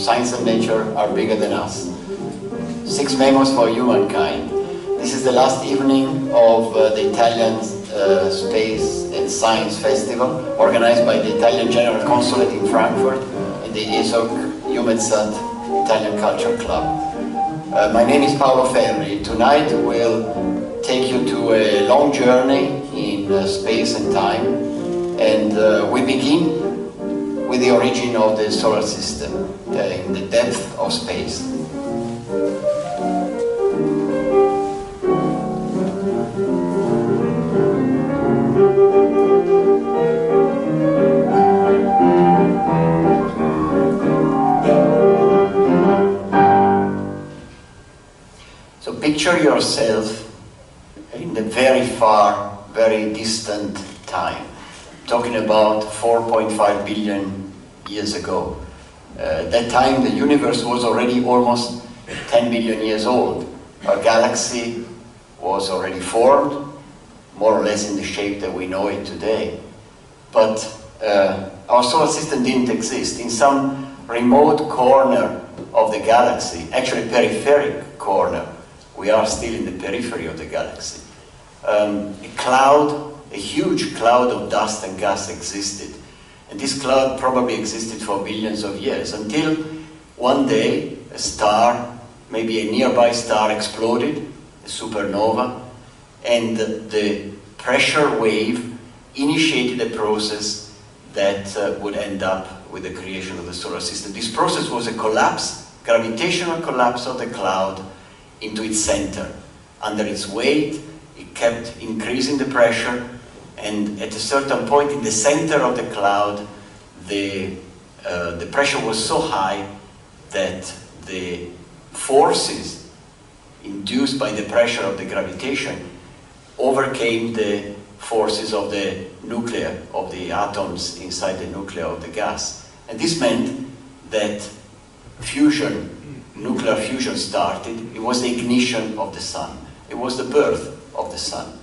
science and nature are bigger than us. 6 memos for humankind. This is the last evening of the Italian Space and Science Festival, organized by the Italian General Consulate in Frankfurt and the ESOC-EUMETSAT Italian Culture Club. My name is Paolo Ferri. Tonight we'll take you to a long journey in space and time, and we begin with the origin of the solar system in the depth of space. So picture yourself in the very far, very distant time. Talking about 4.5 billion years ago. At that time the universe was already almost 10 billion years old. Our galaxy was already formed, more or less in the shape that we know it today. But our solar system didn't exist. In some remote corner of the galaxy, actually peripheric corner, we are still in the periphery of the galaxy. A huge cloud of dust and gas existed. And this cloud probably existed for billions of years, until one day a star, maybe a nearby star, exploded, a supernova, and the pressure wave initiated a process that would end up with the creation of the solar system. This process was a collapse, gravitational collapse of the cloud into its center. Under its weight, it kept increasing the pressure, and at a certain point in the center of the cloud, the pressure was so high that the forces induced by the pressure of the gravitation overcame the forces of the nuclear, of the atoms inside the nucleus of the gas. And this meant that fusion, nuclear fusion started. It was the ignition of the sun. It was the birth of the sun.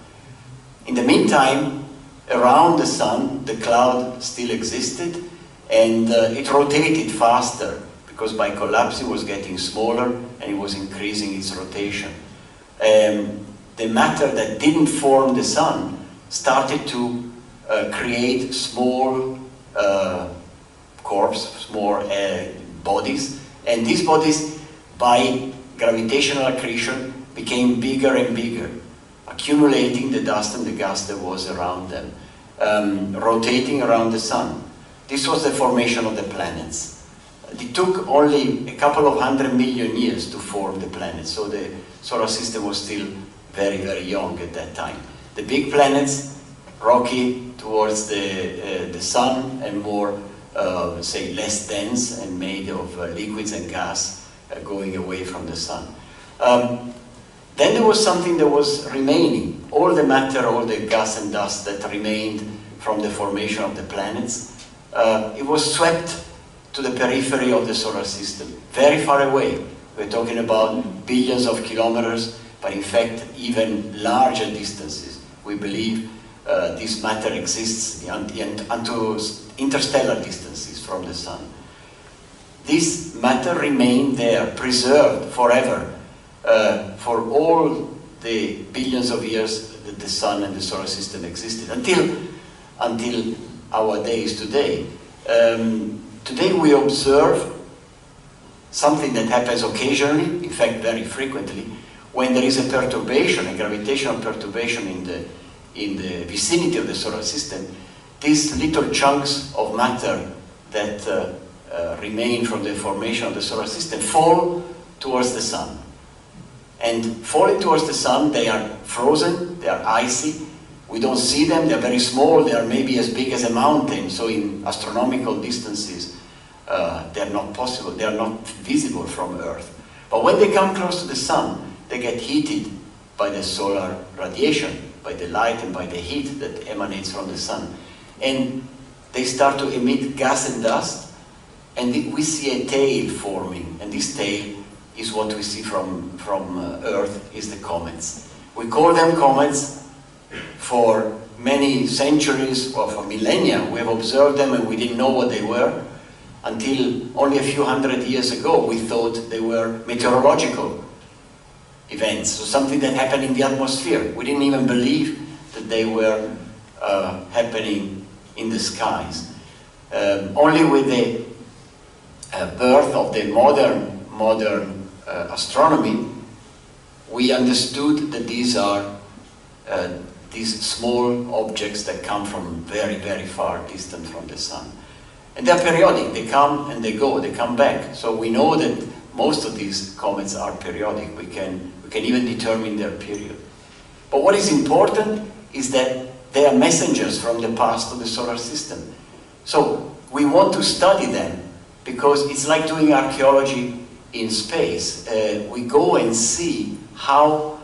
In the meantime, around the sun, the cloud still existed, and it rotated faster, because by collapse it was getting smaller and it was increasing its rotation. The matter that didn't form the sun started to create small corps, small bodies, and these bodies, by gravitational accretion, became bigger and bigger, accumulating the dust and the gas that was around them, rotating around the sun. This was the formation of the planets. It took only a couple of 100 million years to form the planets, so the solar system was still very, very young at that time. The big planets, rocky towards the sun, and more, say, less dense and made of liquids and gas going away from the sun. Then there was something that was remaining, all the matter, all the gas and dust that remained from the formation of the planets. It was swept to the periphery of the solar system, very far away. We're talking about billions of kilometers, but in fact even larger distances. We believe this matter exists unto interstellar distances from the sun. This matter remained there, preserved forever, for all the billions of years that the sun and the solar system existed, until our days today. Today we observe something that happens occasionally, in fact very frequently, when there is a perturbation, a gravitational perturbation in the vicinity of the solar system. These little chunks of matter that remain from the formation of the solar system fall towards the sun. And falling towards the sun, they are frozen, they are icy. We don't see them, they are very small, they are maybe as big as a mountain, so in astronomical distances they are not possible, they are not visible from Earth. But when they come close to the sun, they get heated by the solar radiation, by the light and by the heat that emanates from the sun. And they start to emit gas and dust, and we see a tail forming, and this tail is what we see from Earth, is the comets. We call them comets. For many centuries, or for millennia, we have observed them and we didn't know what they were. Until only a few hundred years ago, we thought they were meteorological events, so something that happened in the atmosphere. We didn't even believe that they were happening in the skies. Only with the birth of the modern astronomy, we understood that these are these small objects that come from very, very far distant from the sun. And they're periodic, they come and they go, they come back. So we know that most of these comets are periodic. We can even determine their period. But what is important is that they are messengers from the past of the solar system. So we want to study them because it's like doing archaeology in space. We go and see how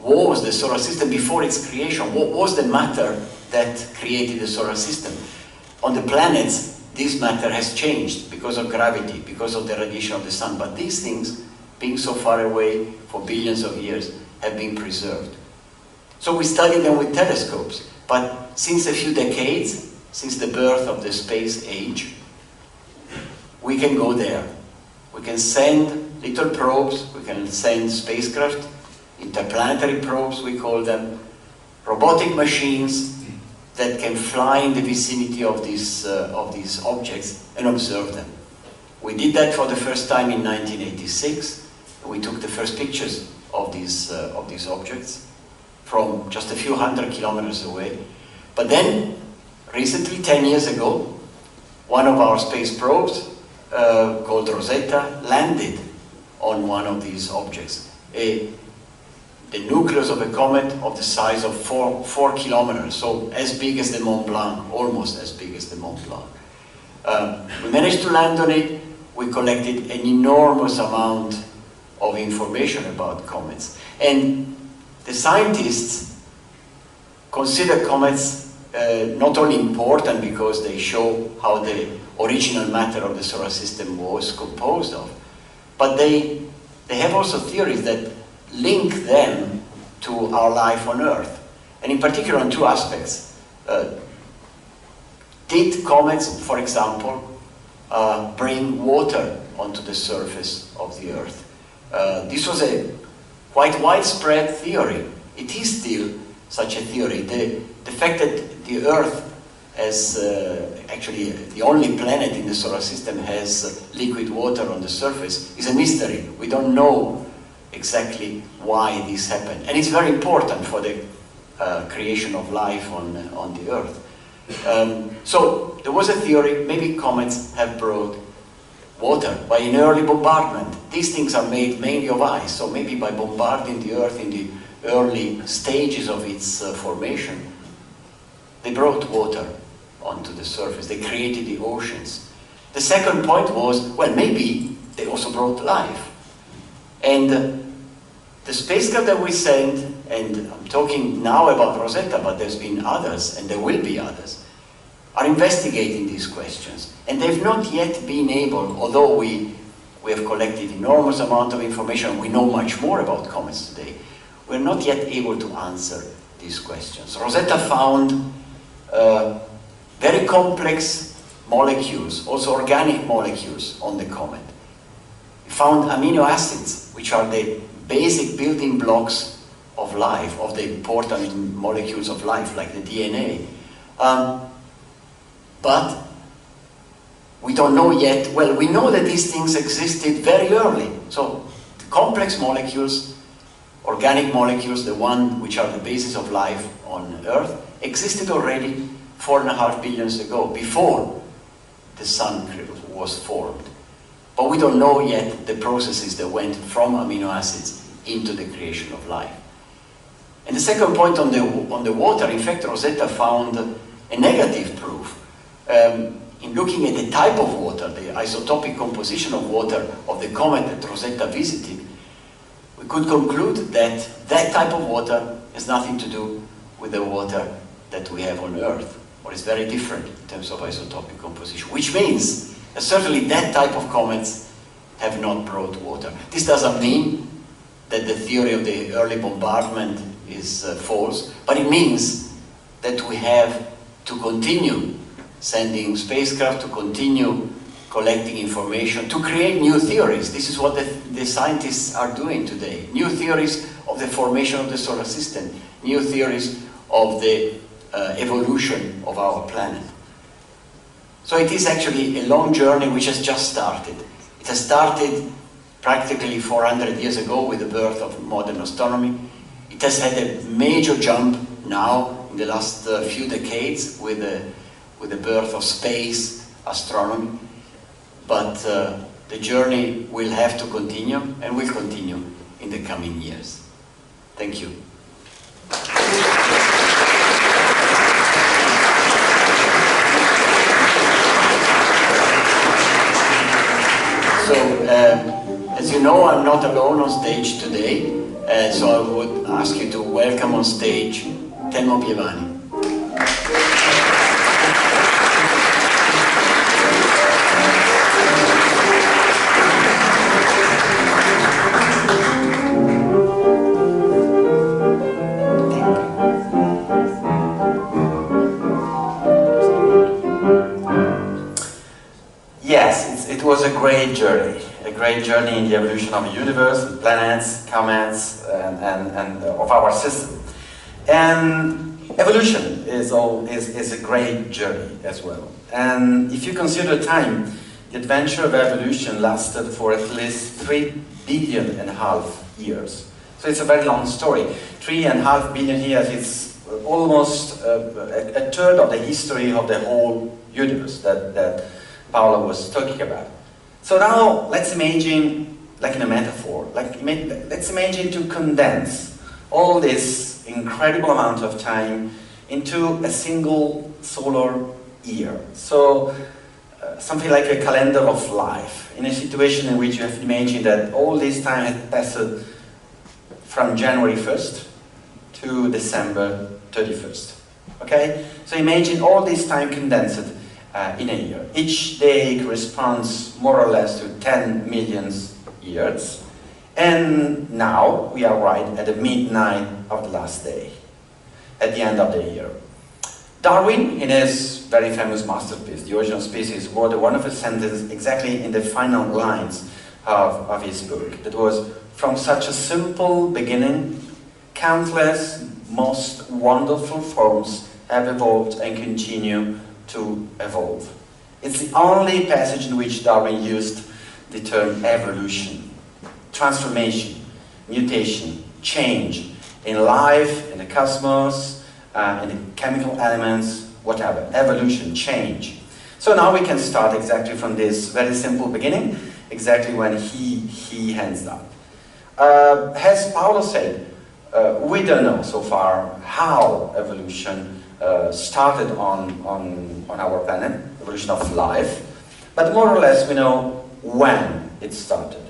was the solar system before its creation. What was the matter that created the solar system? On the planets, this matter has changed because of gravity, because of the radiation of the sun. But these things, being so far away for billions of years, have been preserved. So we study them with telescopes. But since a few decades, since the birth of the space age, we can go there. We can send little probes, we can send spacecraft, interplanetary probes we call them, robotic machines that can fly in the vicinity of these objects and observe them. We did that for the first time in 1986. We took the first pictures of these objects from just a few hundred kilometers away. But then, recently, 10 years ago, one of our space probes, called Rosetta, landed on one of these objects. The nucleus of a comet of the size of 4 kilometers, so as big as the Mont Blanc, almost as big as the Mont Blanc. We managed to land on it. We collected an enormous amount of information about comets. And the scientists consider comets not only important because they show how the original matter of the solar system was composed of, but they have also theories that link them to our life on Earth, and in particular on two aspects. Did comets, for example, bring water onto the surface of the Earth? This was a quite widespread theory. It is still such a theory. The fact that the Earth, as actually the only planet in the solar system, has liquid water on the surface is a mystery. We don't know exactly why this happened. And it's very important for the creation of life on the Earth. So there was a theory, maybe comets have brought water by an early bombardment. These things are made mainly of ice, so maybe by bombarding the Earth in the early stages of its formation, they brought water onto the surface, they created the oceans. The second point was, well, maybe they also brought life. And the spacecraft that we sent, and I'm talking now about Rosetta, but there's been others, and there will be others, are investigating these questions. And they've not yet been able, although we have collected enormous amount of information, we know much more about comets today, we're not yet able to answer these questions. Rosetta found very complex molecules, also organic molecules on the comet. It found amino acids, which are the basic building blocks of life, of the important molecules of life, like the DNA. But we don't know yet, well, we know that these things existed very early. So the complex molecules, organic molecules, the one which are the basis of life on Earth, existed already 4.5 billion years ago, before the sun was formed. But we don't know yet the processes that went from amino acids into the creation of life. And the second point on the water, in fact, Rosetta found a negative proof. In looking at the type of water, the isotopic composition of water of the comet that Rosetta visited, we could conclude that that type of water has nothing to do with the water that we have on Earth, or is very different in terms of isotopic composition, which means that certainly that type of comets have not brought water. This doesn't mean that the theory of the early bombardment is false, but it means that we have to continue sending spacecraft, to continue collecting information to create new theories. This is what the scientists are doing today. New theories of the formation of the solar system, new theories of the evolution of our planet. So it is actually a long journey which has just started. It has started practically 400 years ago with the birth of modern astronomy. It has had a major jump now in the last few decades with the birth of space astronomy. But the journey will have to continue and will continue in the coming years. Thank you. So, as you know, I'm not alone on stage today, so I would ask you to welcome on stage Telmo PIEVANI. Yes, it was a great journey in the evolution of the universe, the planets, comets, and of our system. And evolution is a great journey as well. And if you consider time, the adventure of evolution lasted for at least 3.5 billion years. So it's a very long story. 3.5 billion years is almost a third of the history of the whole universe that Paolo was talking about. So now let's imagine, like in a metaphor, let's imagine to condense all this incredible amount of time into a single solar year. So something like a calendar of life, in a situation in which you have to imagine that all this time had passed from January 1st to December 31st. Okay? So imagine all this time condensed in a year. Each day corresponds more or less to 10 million years. And now we are right at the midnight of the last day, at the end of the year. Darwin, in his very famous masterpiece, The Origin of Species, wrote a wonderful sentence exactly in the final lines of his book. That was, from such a simple beginning, countless, most wonderful forms have evolved and continue to evolve. It's the only passage in which Darwin used the term evolution, transformation, mutation, change in life, in the cosmos, in the chemical elements, whatever. Evolution, change. So now we can start exactly from this very simple beginning, exactly when he hands down. As Paolo said, we don't know so far how evolution started on our planet, evolution of life, but more or less we know when it started.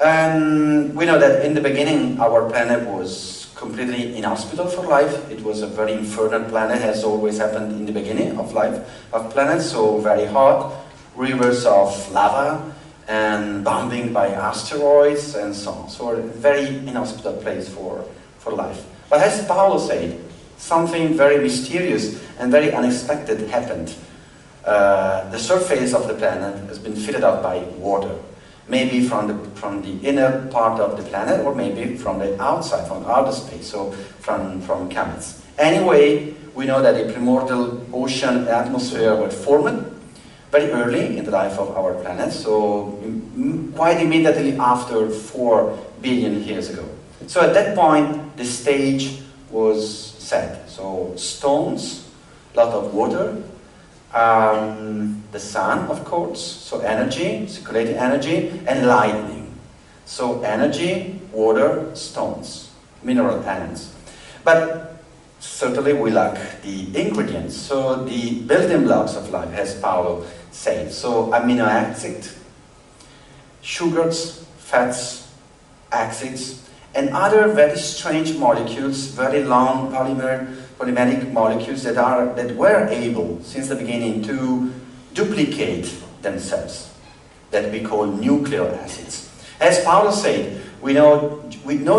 And we know that in the beginning our planet was completely inhospitable for life. It was a very infernal planet, as always happened in the beginning of life of planets, so very hot, rivers of lava, and bombing by asteroids and so on. So a very inhospitable place for life. But as Paolo said, something very mysterious and very unexpected happened. The surface of the planet has been filled up by water, maybe from the inner part of the planet, or maybe from the outside, from outer space, so from comets. Anyway, we know that the primordial ocean and atmosphere were formed very early in the life of our planet, so quite immediately after 4 billion years ago. So at that point, the stage was set. So stones, a lot of water, the sun, of course, so energy, circulating energy, and lightning. So energy, water, stones, mineral elements. But certainly we lack the ingredients, so the building blocks of life, as Paolo said. So amino acids, sugars, fats, acids, and other very strange molecules, very long polymeric molecules that were able, since the beginning, to duplicate themselves, that we call nucleic acids. As Paolo said, we know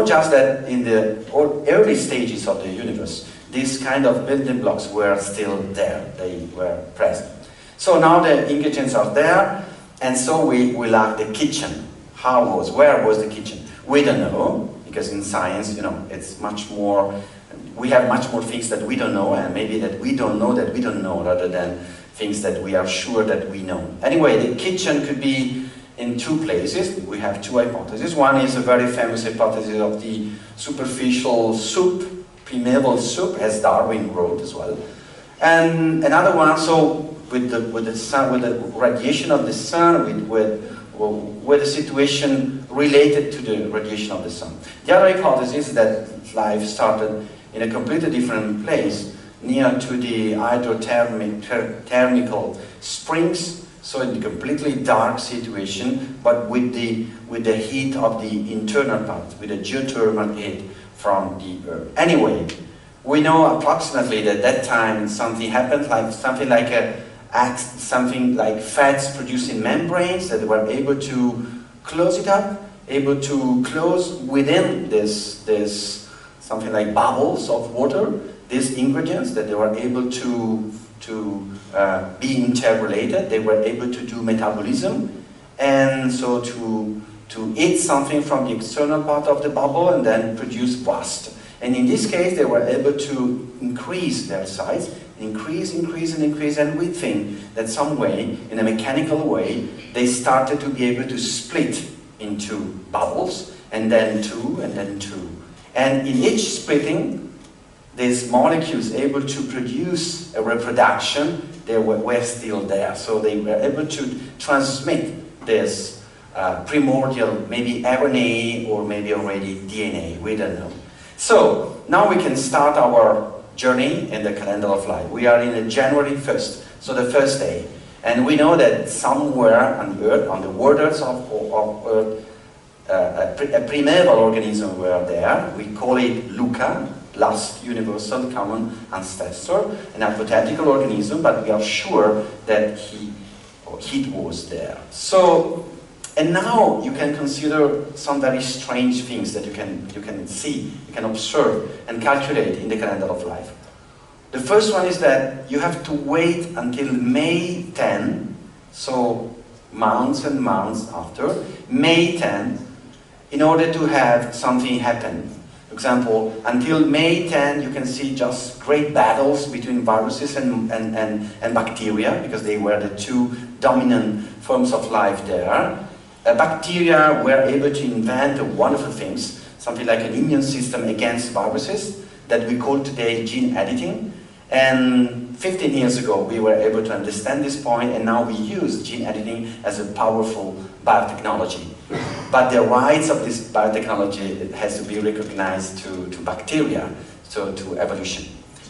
just that in the early stages of the universe, these kind of building blocks were still there, they were present. So now the ingredients are there, And so we lack the kitchen. Where was the kitchen? We don't know, because in science, you know, it's much more, we have much more things that we don't know, and maybe that we don't know that we don't know, rather than things that we are sure that we know. Anyway, the kitchen could be in two places. We have two hypotheses. One is a very famous hypothesis of the superficial soup, primeval soup, as Darwin wrote as well. And another one, so with the sun, with the radiation of the sun, with the situation related to the radiation of the sun. The other hypothesis is that life started in a completely different place, near to the hydrothermal springs, so in a completely dark situation, but with the heat of the internal part, with the geothermal heat from the Earth. Anyway, we know approximately that at that time something happened, like something like fats producing membranes that were able to close it up, able to close within this something like bubbles of water, these ingredients that they were able to be interrelated. They were able to do metabolism, and so to eat something from the external part of the bubble and then produce dust. And in this case, they were able to increase their size, increase, and we think that some way, in a mechanical way, they started to be able to split into bubbles, and then two, and then two. And in each splitting, these molecules able to produce a reproduction, they were still there. So they were able to transmit this primordial, maybe RNA, or maybe already DNA, we don't know. So now we can start our journey in the calendar of life. We are in January 1st, so the first day. And we know that somewhere on Earth, on the waters of Earth, a primeval organism were there. We call it Luca, last universal common ancestor, an hypothetical organism, but we are sure that he was there. So, and now you can consider some very strange things that you can see, you can observe and calculate in the calendar of life. The first one is that you have to wait until May 10, so months and months after, May 10, in order to have something happen. For example, until May 10, you can see just great battles between viruses and bacteria, because they were the two dominant forms of life there. Bacteria were able to invent wonderful things, something like an immune system against viruses that we call today gene editing. And 15 years ago, we were able to understand this point, and now we use gene editing as a powerful biotechnology. But the rights of this biotechnology has to be recognized to bacteria, so to evolution.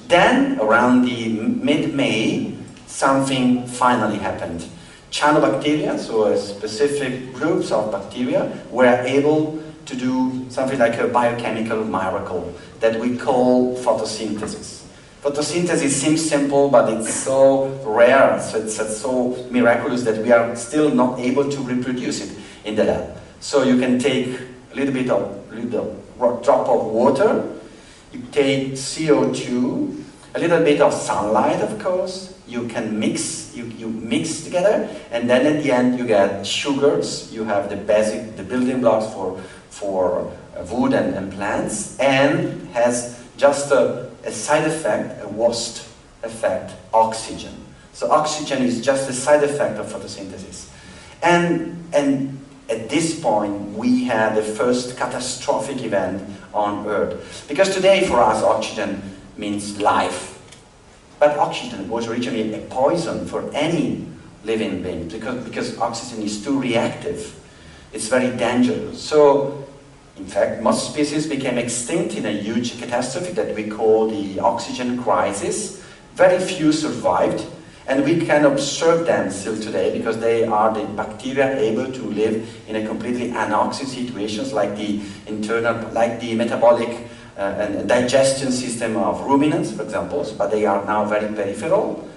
Then, around the mid-May, something finally happened. Cyanobacteria, so specific groups of bacteria, were able to do something like a biochemical miracle that we call photosynthesis. Photosynthesis seems simple, but it's so rare, so it's so miraculous that we are still not able to reproduce it in the lab. So you can take a little drop of water, you take CO2, a little bit of sunlight, of course, you can mix, you mix together, and then at the end you get sugars, you have the building blocks for wood and plants, and has just a side effect, a worst effect, oxygen. So oxygen is just a side effect of photosynthesis. And at this point, we had the first catastrophic event on Earth. Because today, for us, oxygen means life. But oxygen was originally a poison for any living being, because oxygen is too reactive. It's very dangerous. So, in fact, most species became extinct in a huge catastrophe that we call the oxygen crisis. Very few survived. And we can observe them still today because they are the bacteria able to live in a completely anoxic situations, like the metabolic and digestion system of ruminants, for example, but they are now very peripheral.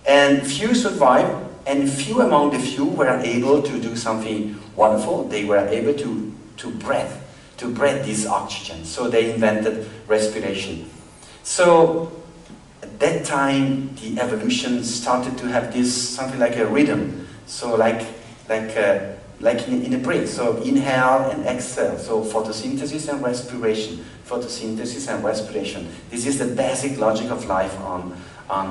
And few survived, and few among the few were able to do something wonderful. They were able to breathe this oxygen. So they invented respiration. So at that time, the evolution started to have this something like a rhythm. So like like in a breath. So inhale and exhale. So photosynthesis and respiration. Photosynthesis and respiration. This is the basic logic of life on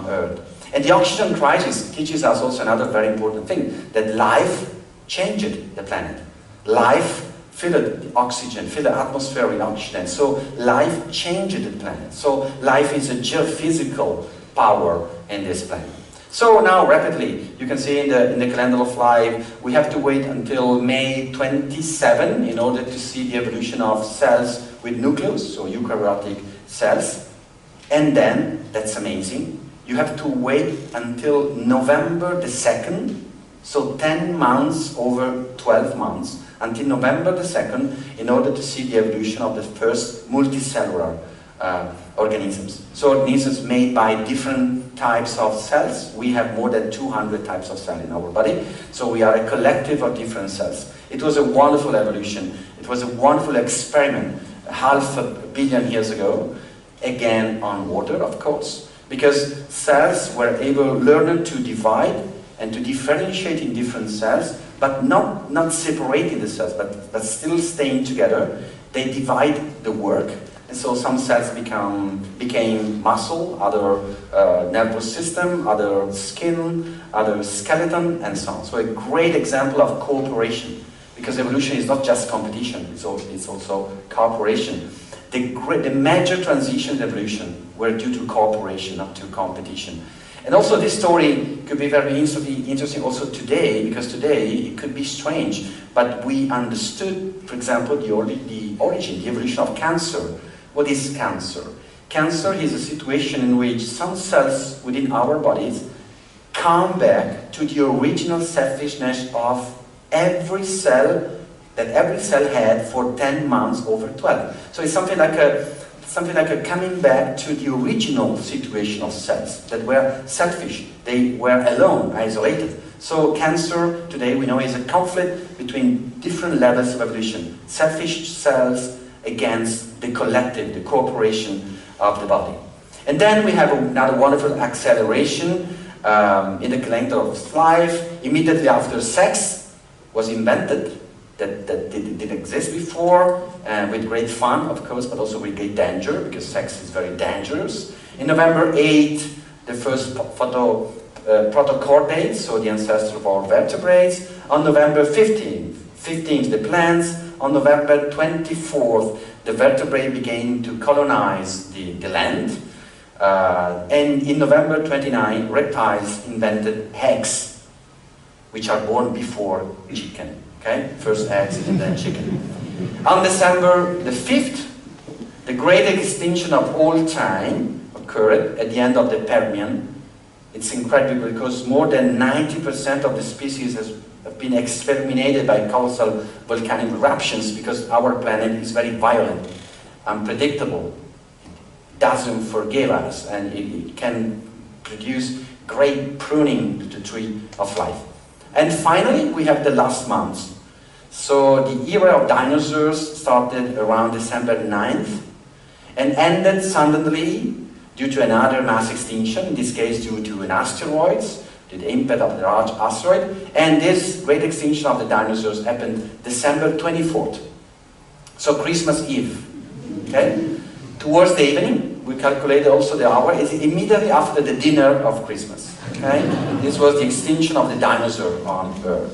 Earth. And the oxygen crisis teaches us also another very important thing, that life changed the planet. Life filled the oxygen, filled the atmosphere with oxygen. So life changed the planet. So life is a geophysical power in this planet. So now rapidly, you can see in the calendar of life, we have to wait until May 27 in order to see the evolution of cells with nucleus, so eukaryotic cells. And then, that's amazing, you have to wait until November the 2nd, so 10 months over 12 months, until November the 2nd, in order to see the evolution of the first multicellular organisms. So organisms made by different types of cells. We have more than 200 types of cells in our body, so we are a collective of different cells. It was a wonderful evolution. It was a wonderful experiment, 500 million years ago, again on water, of course, because cells were able to learn to divide and to differentiate in different cells, but not separating the cells, but still staying together. They divide the work, and so some cells became muscle, other nervous system, other skin, other skeleton, and so on. So a great example of cooperation, because evolution is not just competition, it's also cooperation. The major transitions in evolution were due to cooperation, not to competition. And also this story could be very interesting also today, because today it could be strange, but we understood, for example, the origin, the evolution of cancer. What is cancer? Cancer is a situation in which some cells within our bodies come back to the original selfishness of every cell that every cell had for 10 months over 12. So it's something like a coming back to the original situation of cells that were selfish. They were alone, isolated. So cancer today we know is a conflict between different levels of evolution. Selfish cells against the collective, the cooperation of the body. And then we have another wonderful acceleration in the calendar of life. Immediately after sex was invented, that didn't exist before, with great fun, of course, but also with great danger, because sex is very dangerous. In November 8, the first protochordate, so the ancestor of all vertebrates. On November 15th, the plants. On November 24th, the vertebrae began to colonize the land. And in November 29, reptiles invented eggs, which are born before chicken. Okay, first eggs and then chicken. On December the 5th, the great extinction of all time occurred at the end of the Permian. It's incredible because more than 90% of the species have been exterminated by colossal volcanic eruptions, because our planet is very violent, unpredictable, it doesn't forgive us, and it can produce great pruning to the tree of life. And finally, we have the last months. So the era of dinosaurs started around December 9th and ended suddenly due to another mass extinction, in this case due to an asteroid, the impact of the large asteroid. And this great extinction of the dinosaurs happened December 24th. So Christmas Eve. Okay? Towards the evening, we calculated also the hour, is immediately after the dinner of Christmas. Okay? This was the extinction of the dinosaur on Earth.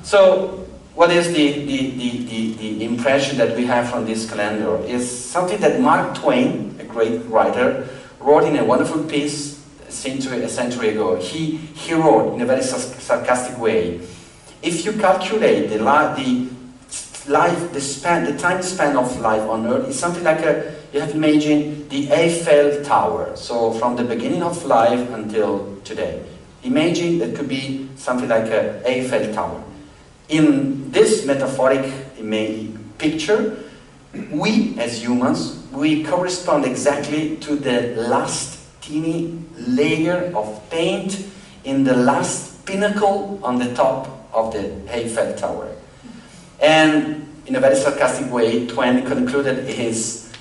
So, what is the impression that we have from this calendar? Is something that Mark Twain, a great writer, wrote in a wonderful piece a century ago. He wrote in a very sarcastic way, if you calculate the time span of life on Earth, it's something like you have to imagine the Eiffel Tower. So from the beginning of life until today. Imagine that could be something like an Eiffel Tower. In this metaphoric picture, we as humans, we correspond exactly to the last teeny layer of paint in the last pinnacle on the top of the Eiffel Tower. And in a very sarcastic way, Twain concluded his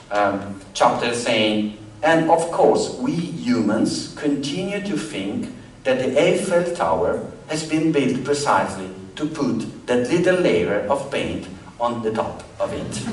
chapter saying, and of course, we humans continue to think that the Eiffel Tower has been built precisely to put that little layer of paint on the top of it.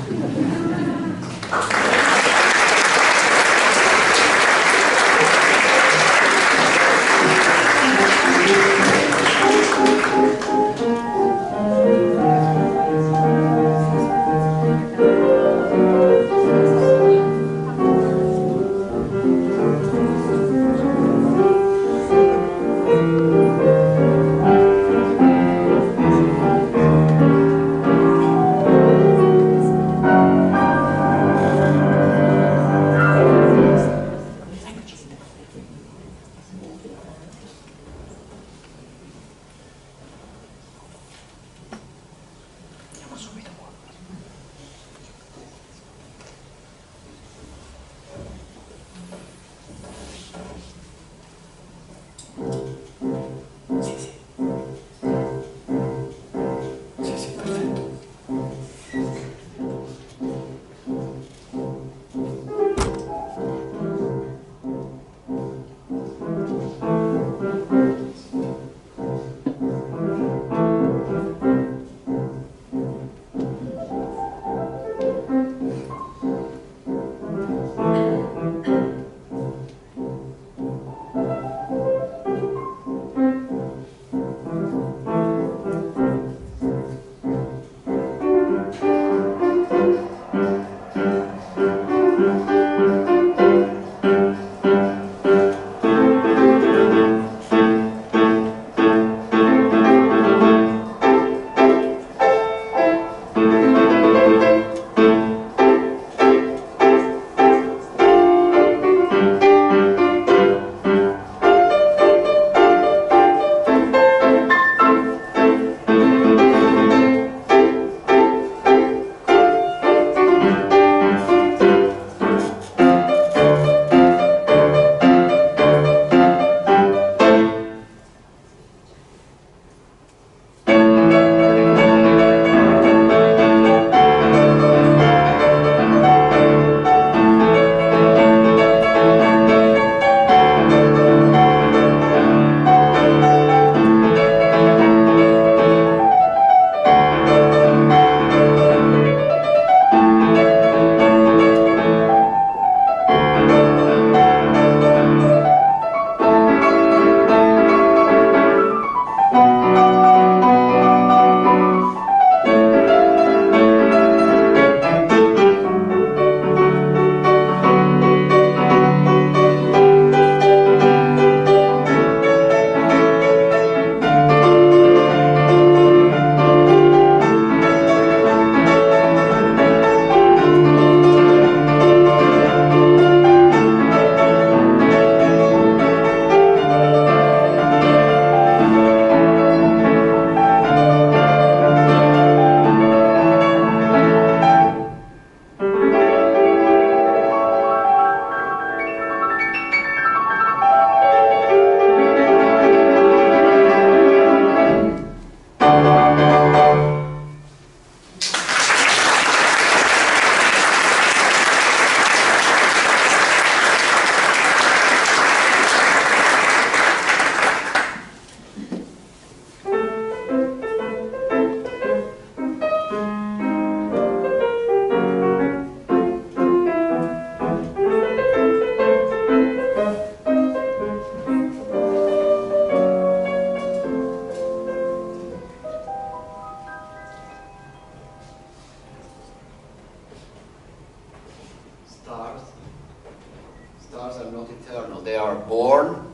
born,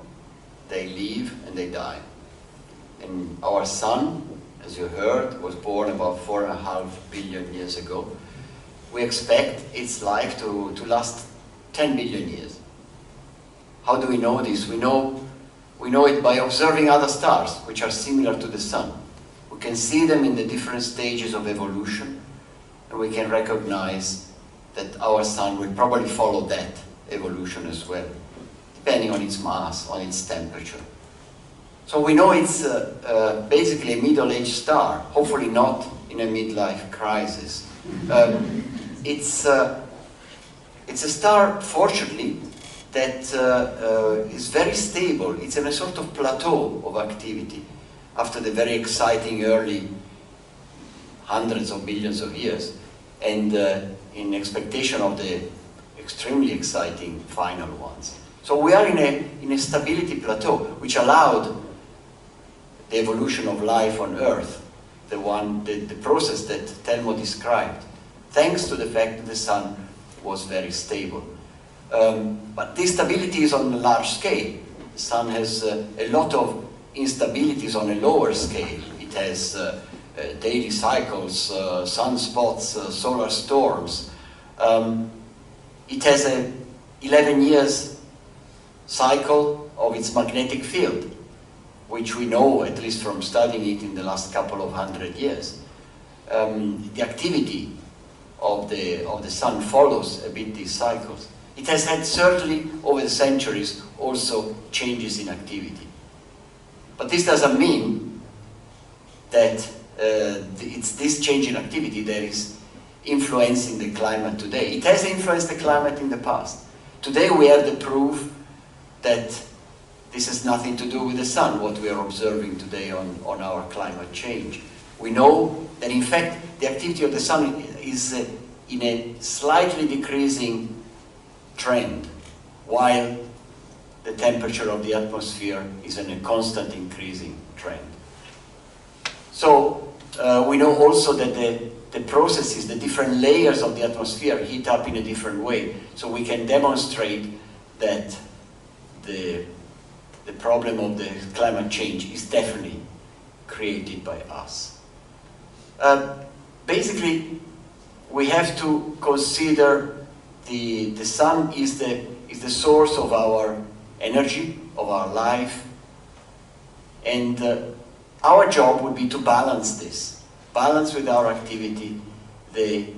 they live, and they die. And our sun, as you heard, was born about 4.5 billion years ago. We expect its life to last 10 billion years. How do we know this? We know it by observing other stars, which are similar to the sun. We can see them in the different stages of evolution, and we can recognize that our sun will probably follow that evolution as well, depending on its mass, on its temperature. So we know it's basically a middle-aged star, hopefully not in a midlife crisis. It's a star, fortunately, that is very stable. It's in a sort of plateau of activity. after the very exciting early hundreds of billions of years, and in expectation of the extremely exciting final ones. So we are in a stability plateau, which allowed the evolution of life on Earth, the process that Telmo described, thanks to the fact that the sun was very stable. But this stability is on a large scale. The sun has a lot of instabilities on a lower scale. It has daily cycles, sunspots, solar storms. It has a 11 years cycle of its magnetic field, which we know, at least from studying it in the last couple of 100 years. The activity of the sun follows a bit these cycles. It has had certainly over the centuries also changes in activity. But this doesn't mean that it's this change in activity that is influencing the climate today. It has influenced the climate in the past. Today we have the proof that this has nothing to do with the sun, what we are observing today on our climate change. We know that in fact the activity of the sun is in a slightly decreasing trend, while the temperature of the atmosphere is in a constant increasing trend. So we know also that the processes, the different layers of the atmosphere heat up in a different way. So we can demonstrate that the problem of the climate change is definitely created by us. Basically, we have to consider the sun is the source of our energy, of our life, and our job would be to balance this, balance with our activity the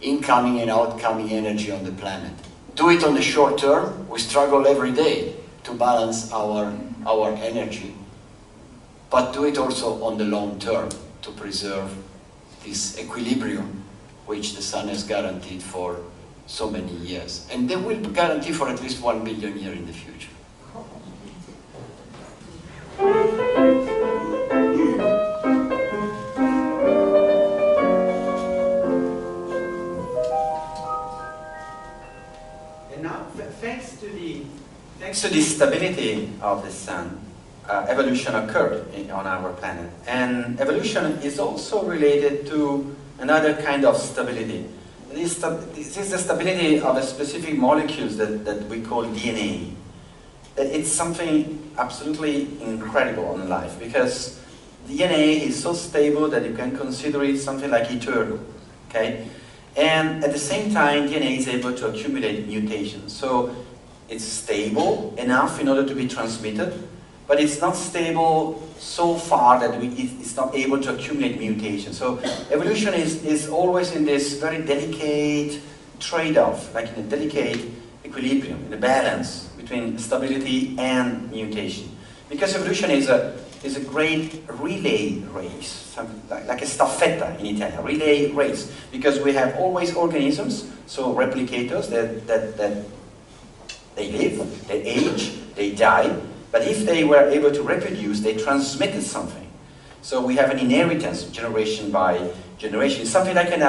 incoming and outcoming energy on the planet. Do it on the short term. We struggle every day to balance our energy, but do it also on the long term to preserve this equilibrium which the sun has guaranteed for so many years, and they will guarantee for at least 1 billion years in the future. And now, thanks to the stability of the sun, evolution occurred on our planet. And evolution is also related to another kind of stability. This is the stability of a specific molecules that we call DNA. It's something absolutely incredible in life, because DNA is so stable that you can consider it something like eternal, okay? And at the same time, DNA is able to accumulate mutations. So it's stable enough in order to be transmitted, but it's not stable so far that it's not able to accumulate mutations. So evolution is always in this very delicate trade-off, like in a delicate equilibrium, in a balance between stability and mutation. Because evolution is a great relay race, like a staffetta in Italian, relay race. Because we have always organisms, so replicators that they live, they age, they die, but if they were able to reproduce, they transmitted something. So we have an inheritance, generation by generation. It's something like an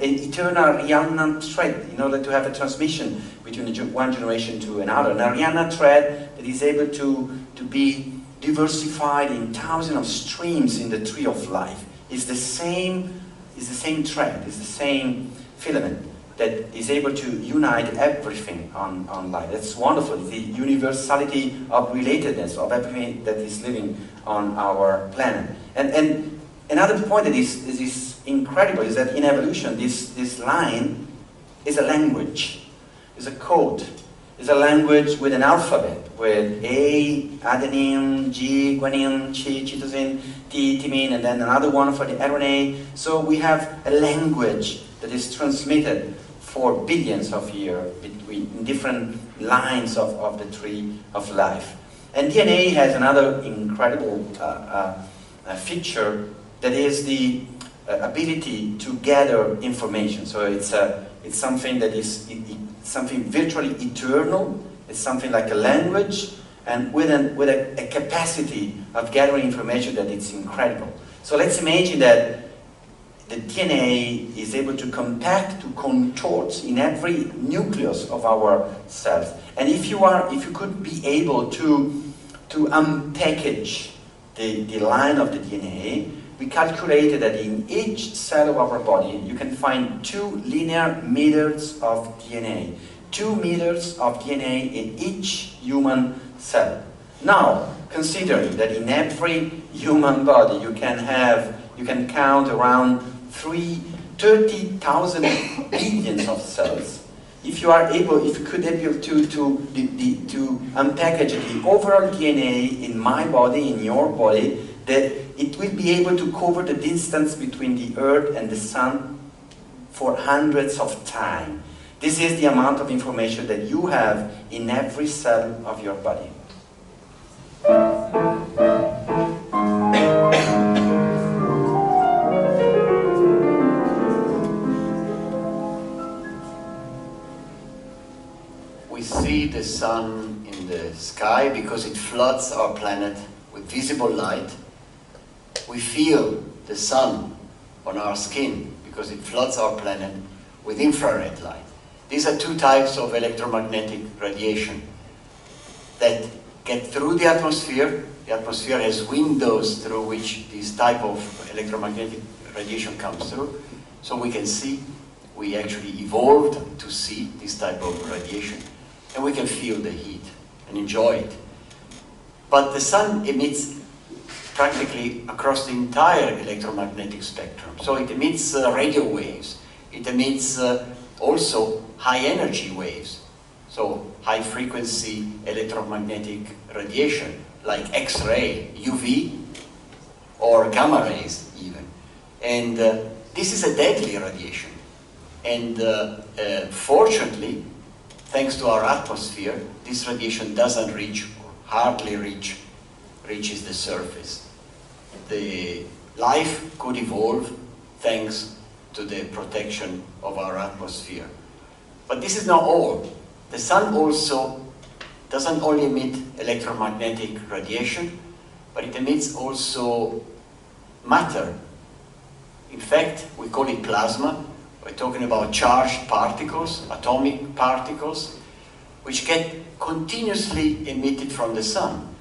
eternal Ariana thread, in order to have a transmission between one generation to another. An Ariana thread that is able to be diversified in thousands of streams in the tree of life. It's the same thread, it's the same filament that is able to unite everything on life. That's wonderful. It's the universality of relatedness of everything that is living on our planet. And another point that is incredible is that in evolution, this line is a language, is a code, is a language with an alphabet, with A, adenine, G, guanine, Chi, cytosine, T, thymine, and then another one for the RNA. So we have a language that is transmitted for billions of years between different lines of the tree of life. And DNA has another incredible feature, that is the ability to gather information. So it's something that is something virtually eternal. It's something like a language, and with a capacity of gathering information that it's incredible. So let's imagine that the DNA is able to compact, to contort in every nucleus of our cells. And if you could be able to unpackage the line of the DNA, we calculated that in each cell of our body you can find 2 linear meters of DNA. 2 meters of DNA in each human cell. Now, considering that in every human body you can count around 30,000 billions of cells. If you could be able to unpackage the overall DNA in my body, in your body, that it will be able to cover the distance between the Earth and the Sun for hundreds of times. This is the amount of information that you have in every cell of your body. We see the sun in the sky because it floods our planet with visible light. We feel the sun on our skin because it floods our planet with infrared light. These are 2 types of electromagnetic radiation that get through the atmosphere. The atmosphere has windows through which this type of electromagnetic radiation comes through. So we can see, we actually evolved to see this type of radiation. And we can feel the heat and enjoy it. But the sun emits practically across the entire electromagnetic spectrum. So it emits radio waves. It emits also high energy waves. So high frequency electromagnetic radiation like X-ray, UV, or gamma rays even. And this is a deadly radiation. And fortunately, thanks to our atmosphere, this radiation doesn't reach, or hardly reaches the surface. The life could evolve thanks to the protection of our atmosphere. But this is not all. The sun also doesn't only emit electromagnetic radiation, but it emits also matter. In fact, we call it plasma. We're talking about charged particles, atomic particles, which get continuously emitted from the sun.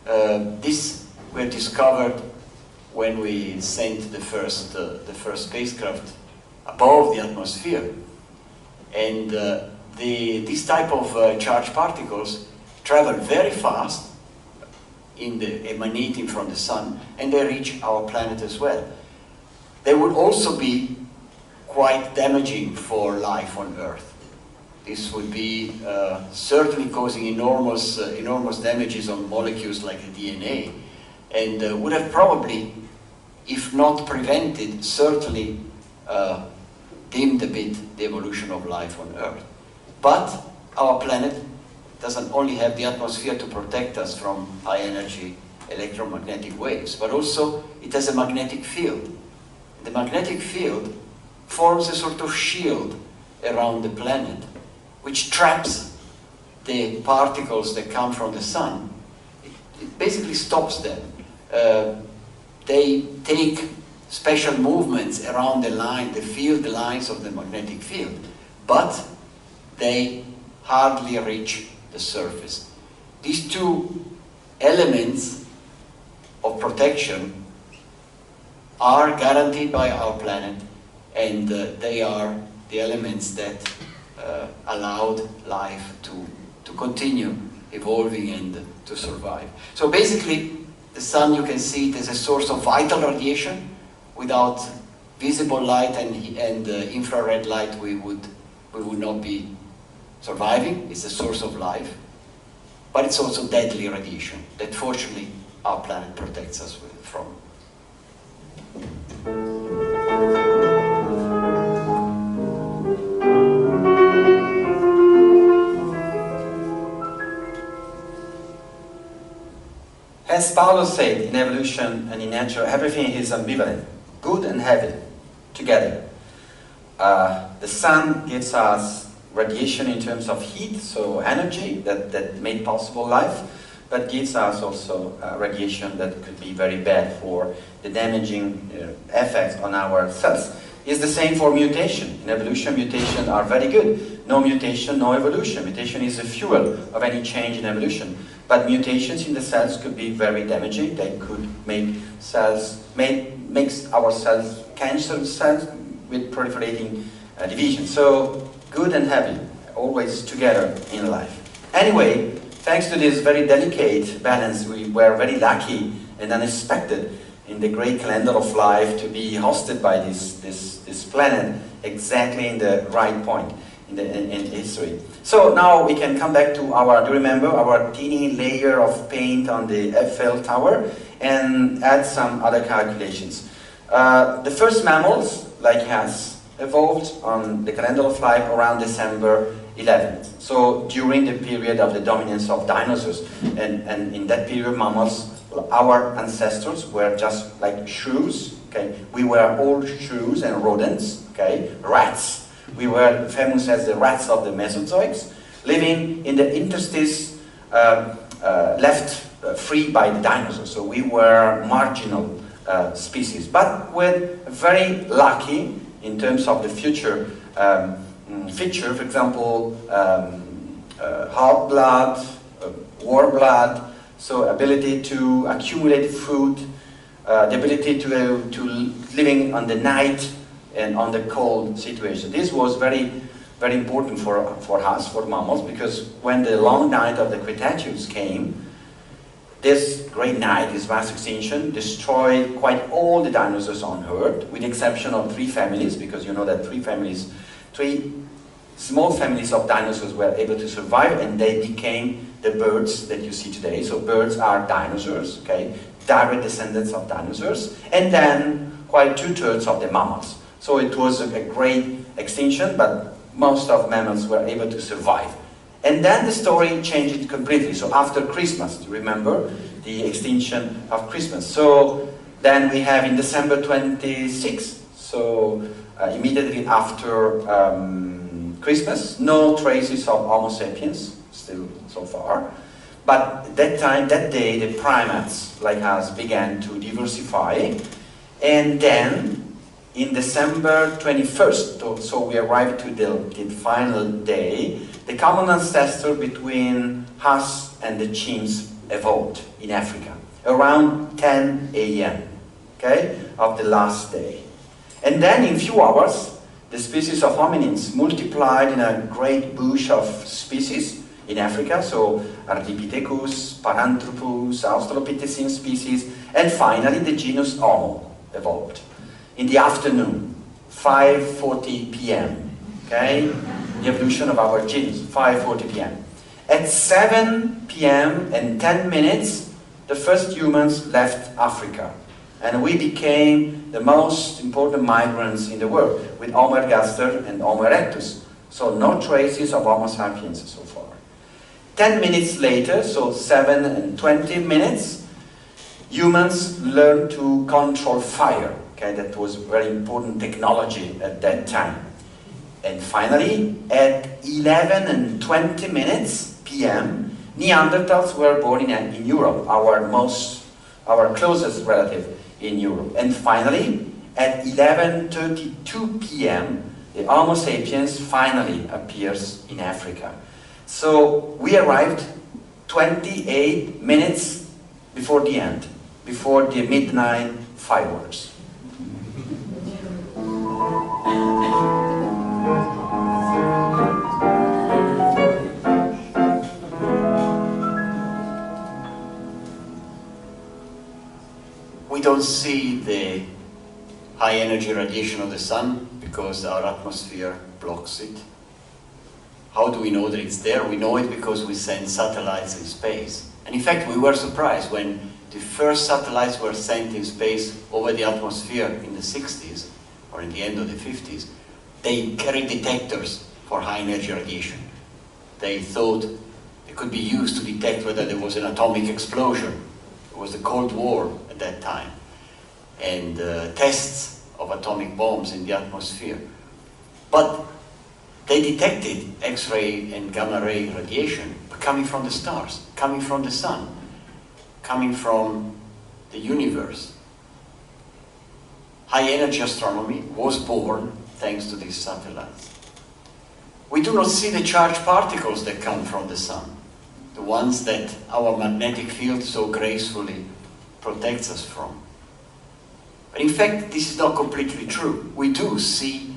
This were discovered when we sent the first spacecraft above the atmosphere. And this type of charged particles travel very fast emanating from the sun, and they reach our planet as well. They would also be quite damaging for life on Earth. This would be certainly causing enormous damages on molecules like the DNA, and would have probably, if not prevented, certainly dimmed a bit the evolution of life on Earth. But our planet doesn't only have the atmosphere to protect us from high energy electromagnetic waves, but also it has a magnetic field. The magnetic field forms a sort of shield around the planet, which traps the particles that come from the sun. It basically stops them. They take special movements around the field lines of the magnetic field, but they hardly reach the surface. These 2 elements of protection are guaranteed by our planet, and they are the elements that allowed life to continue evolving and to survive. So basically, the sun, you can see it as a source of vital radiation. Without visible light and infrared light, we would not be surviving. It's a source of life. But it's also deadly radiation that fortunately our planet protects us from. As Paolo said, in evolution and in nature, everything is ambivalent, good and heavy, together. The sun gives us radiation in terms of heat, so energy that made possible life. but gives us also radiation that could be very bad for the damaging effects on our cells. It's the same for mutation. In evolution, mutations are very good. No mutation, no evolution. Mutation is the fuel of any change in evolution. But mutations in the cells could be very damaging. They could make cells, makes our cells cancer cells with proliferating division. So good and heavy, always together in life. Anyway, thanks to this very delicate balance, we were very lucky and unexpected in the great calendar of life to be hosted by this planet exactly in the right point in history. So now we can come back to our, do you remember, our teeny layer of paint on the Eiffel Tower and add some other calculations. The first mammals, like us, evolved on the calendar of life around December 11th. So during the period of the dominance of dinosaurs. And in that period, mammals, our ancestors were just like shrews, okay? We were all shrews and rodents, okay? Rats. We were famous as the rats of the Mesozoics, living in the interstice left free by the dinosaurs. So we were marginal species, but we're very lucky in terms of the future feature, for example, hot blood, warm blood, so ability to accumulate food, the ability to living on the night and on the cold situation. This was very, very important for us, for mammals, because when the long night of the Cretaceous came, this great night, this vast extinction, destroyed quite all the dinosaurs on Earth, with the exception of 3 families, because you know that 3 small families of dinosaurs were able to survive, and they became the birds that you see today. So birds are dinosaurs, okay, direct descendants of dinosaurs, and then quite 2/3 of the mammals. So it was a great extinction, but most of mammals were able to survive. And then the story changed completely. So after Christmas, remember the extinction of Christmas. So then we have in December 26th, so immediately after Christmas, no traces of Homo sapiens, still so far. But that time, that day, the primates like us began to diversify. And then in December 21st, so we arrived to the final day, the common ancestor between us and the chimps evolved in Africa, around 10 a.m., okay, of the last day. And then in few hours, the species of hominins multiplied in a great bush of species in Africa, so Ardipithecus, Paranthropus, Australopithecine species, and finally the genus Homo evolved. In the afternoon, 5:40 p.m., okay? The evolution of our genus, 5:40 p.m. At 7 p.m. and 10 minutes, the first humans left Africa. And we became the most important migrants in the world, with Homo ergaster and Homo erectus. So no traces of Homo sapiens so far. 10 minutes later, so 7 and 20 minutes, humans learned to control fire. Okay, that was very important technology at that time. And finally, at 11 and 20 minutes p.m., Neanderthals were born in Europe, our closest relative in Europe. And finally, at 11:32 p.m., the Homo sapiens finally appears in Africa. So we arrived 28 minutes before the end, before the midnight fireworks. We don't see the high energy radiation of the sun because our atmosphere blocks it. How do we know that it's there? We know it because we send satellites in space. And in fact, we were surprised when the first satellites were sent in space over the atmosphere in the 60s, or in the end of the 50s. They carried detectors for high energy radiation. They thought it could be used to detect whether there was an atomic explosion. It was the Cold War at that time, and tests of atomic bombs in the atmosphere. But they detected X-ray and gamma-ray radiation coming from the stars, coming from the sun, coming from the universe. High-energy astronomy was born thanks to these satellites. We do not see the charged particles that come from the sun, the ones that our magnetic field so gracefully protects us from. But in fact, this is not completely true. We do see,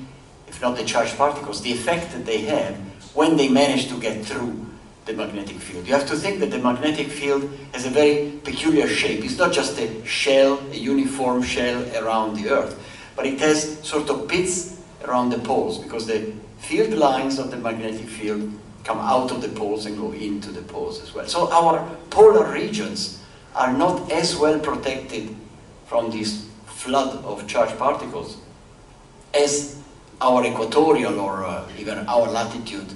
if not the charged particles, the effect that they have when they manage to get through the magnetic field. You have to think that the magnetic field has a very peculiar shape. It's not just a shell, a uniform shell around the Earth, but it has sort of pits around the poles, because the field lines of the magnetic field come out of the poles and go into the poles as well. So our polar regions are not as well protected from this flood of charged particles as our equatorial or even our latitude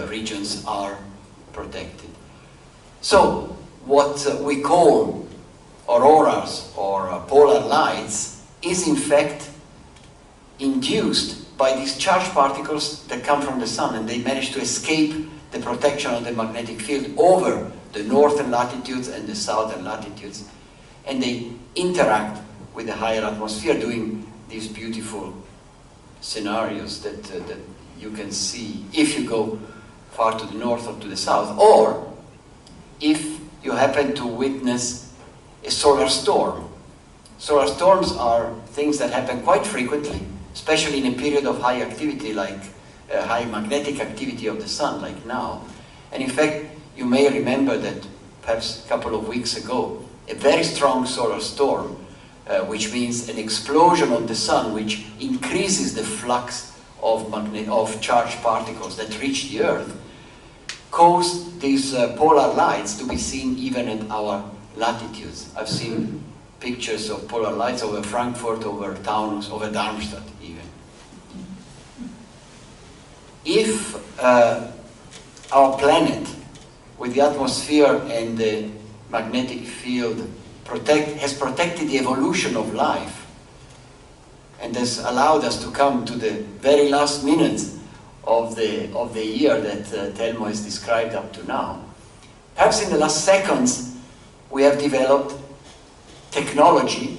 regions are protected. So what we call auroras or polar lights is in fact induced by these charged particles that come from the sun, and they manage to escape the protection of the magnetic field over the northern latitudes and the southern latitudes, and they interact with the higher atmosphere, doing these beautiful scenarios that you can see if you go far to the north or to the south, or if you happen to witness a solar storm. Solar storms are things that happen quite frequently, especially in a period of high activity, like high magnetic activity of the sun, like now. And in fact, you may remember that perhaps a couple of weeks ago, a very strong solar storm, which means an explosion on the sun, which increases the flux of charged particles that reach the Earth, caused these polar lights to be seen even at our latitudes. I've seen pictures of polar lights over Frankfurt, over towns, over Darmstadt even. If our planet, with the atmosphere and the magnetic field, has protected the evolution of life, and has allowed us to come to the very last minutes of the year that Telmo has described up to now, perhaps in the last seconds we have developed technology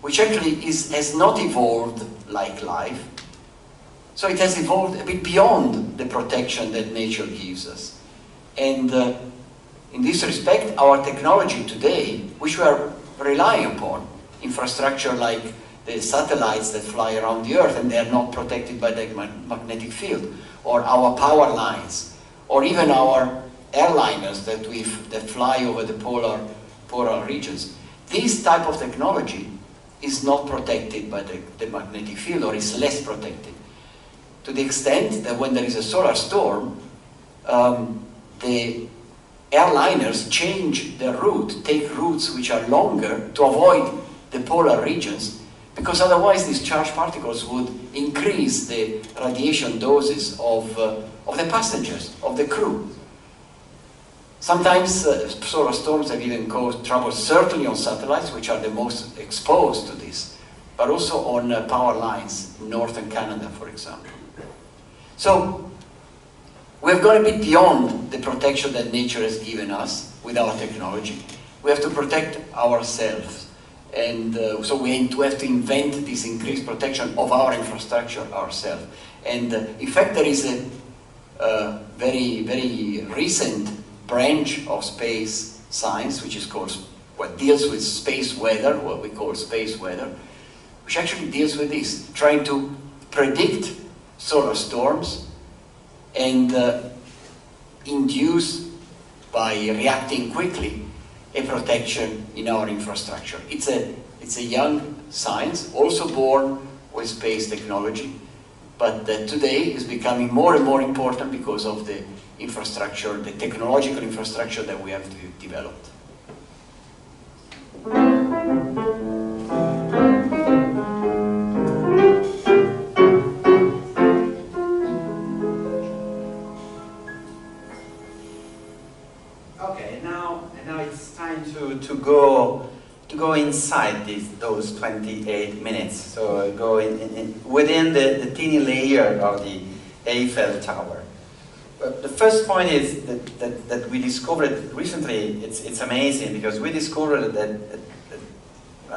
which actually has not evolved like life. So it has evolved a bit beyond the protection that nature gives us. And in this respect, our technology today, which we are relying upon, infrastructure like the satellites that fly around the Earth and they are not protected by the magnetic field, or our power lines, or even our airliners that fly over the polar regions. This type of technology is not protected by the magnetic field, or is less protected, to the extent that when there is a solar storm, the airliners change their route, take routes which are longer to avoid the polar regions, because otherwise these charged particles would increase the radiation doses of the passengers, of the crew. Sometimes solar storms have even caused trouble, certainly on satellites, which are the most exposed to this, but also on power lines in northern Canada, for example. So we've gone a bit beyond the protection that nature has given us with our technology. We have to protect ourselves. And so we have to invent this increased protection of our infrastructure ourselves. And in fact, there is a very, very recent branch of space science, which is called, what deals with space weather, what we call space weather, which actually deals with this, trying to predict solar storms and induce, by reacting quickly, a protection in our infrastructure. It's a young science, also born with space technology, but that today is becoming more and more important because of the infrastructure, the technological infrastructure that we have developed. Okay, now it's time to go inside those 28 minutes. So go within the teeny layer of the Eiffel Tower. The first point is that we discovered recently, it's amazing, because we discovered that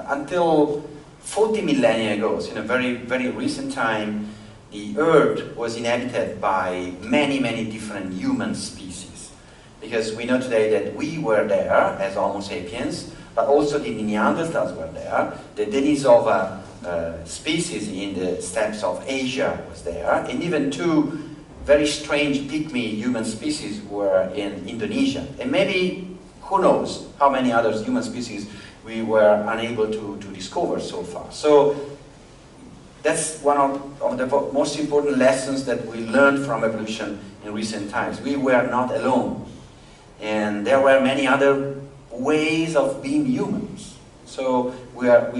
until 40 millennia ago, so in a very, very recent time, the Earth was inhabited by many, many different human species. Because we know today that we were there as Homo sapiens, but also the Neanderthals were there, the Denisova species in the steppes of Asia was there, and even two very strange pygmy human species were in Indonesia. And maybe, who knows, how many other human species we were unable to discover so far. So that's one of the most important lessons that we learned from evolution in recent times. We were not alone. And there were many other ways of being humans. So we are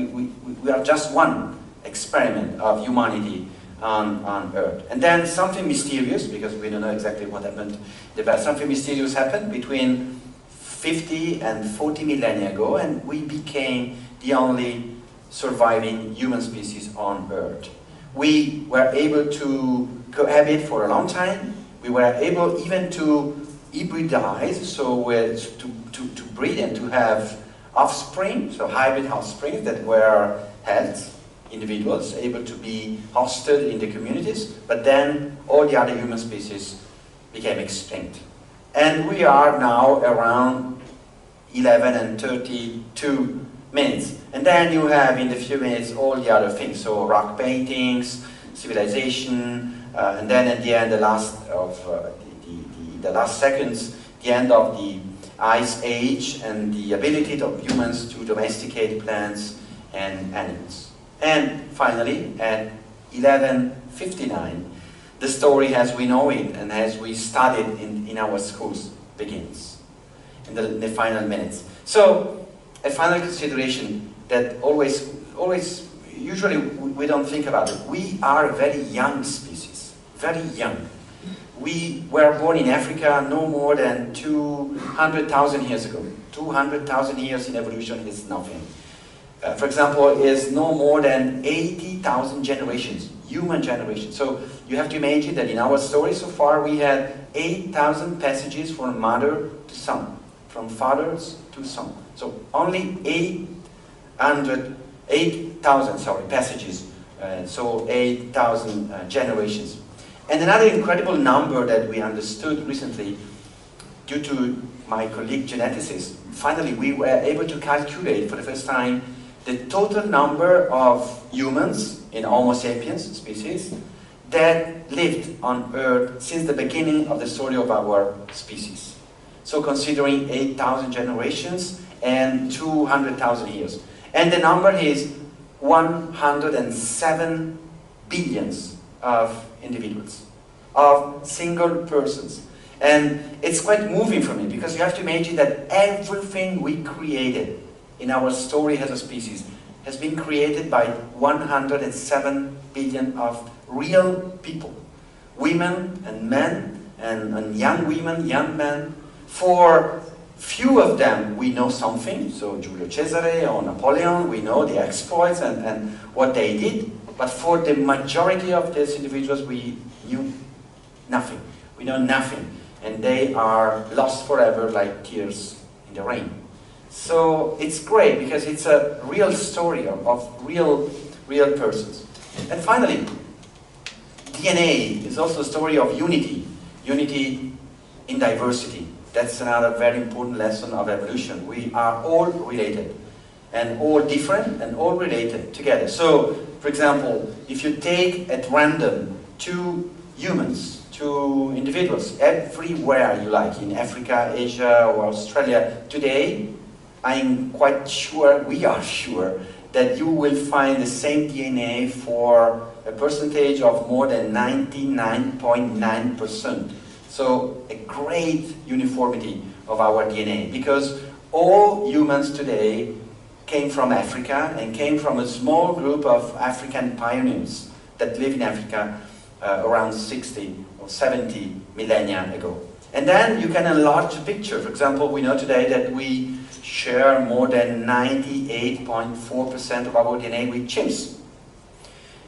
just one experiment of humanity on Earth. And then something mysterious, because we don't know exactly what happened, but something mysterious happened between 50 and 40 millennia ago, and we became the only surviving human species on Earth. We were able to cohabit for a long time. We were able even to hybridize, so to breed and to have offspring, so hybrid offspring that were healthy individuals, able to be hosted in the communities, but then all the other human species became extinct. And we are now around 11:32 minutes. And then you have in the few minutes all the other things, so rock paintings, civilization, and then at the end, the last seconds, the end of the Ice Age and the ability of humans to domesticate plants and animals. And finally, at 11:59, the story as we know it and as we studied in our schools begins, in the final minutes. So, a final consideration that usually we don't think about it. We are a very young species, very young. We were born in Africa no more than 200,000 years ago. 200,000 years in evolution is nothing. For example, is no more than 80,000 generations, human generations. So you have to imagine that in our story so far we had 8,000 passages from mother to son, from fathers to son. So only 8,000 passages, so 8,000 generations. And another incredible number that we understood recently, due to my colleague geneticists, finally we were able to calculate for the first time the total number of humans in Homo sapiens species that lived on Earth since the beginning of the story of our species. So considering 8,000 generations and 200,000 years. And the number is 107 billions of individuals, of single persons. And it's quite moving for me, because you have to imagine that everything we created in our story as a species has been created by 107 billion of real people. Women and men, and young women, young men. For few of them we know something, so Giulio Cesare or Napoleon, we know the exploits and what they did, but for the majority of these individuals we knew nothing. We know nothing, and they are lost forever like tears in the rain. So it's great because it's a real story of real persons. And finally, DNA is also a story of unity, unity in diversity. That's another very important lesson of evolution. We are all related, and all different, and all related together. So, for example, if you take at random two humans, two individuals, everywhere you like, in Africa, Asia, or Australia, today, I'm quite sure, we are sure, that you will find the same DNA for a percentage of more than 99.9%. So a great uniformity of our DNA, because all humans today came from Africa and came from a small group of African pioneers that lived in Africa around 60 or 70 millennia ago. And then you can enlarge the picture. For example, we know today that we share more than 98.4% of our DNA with chimps.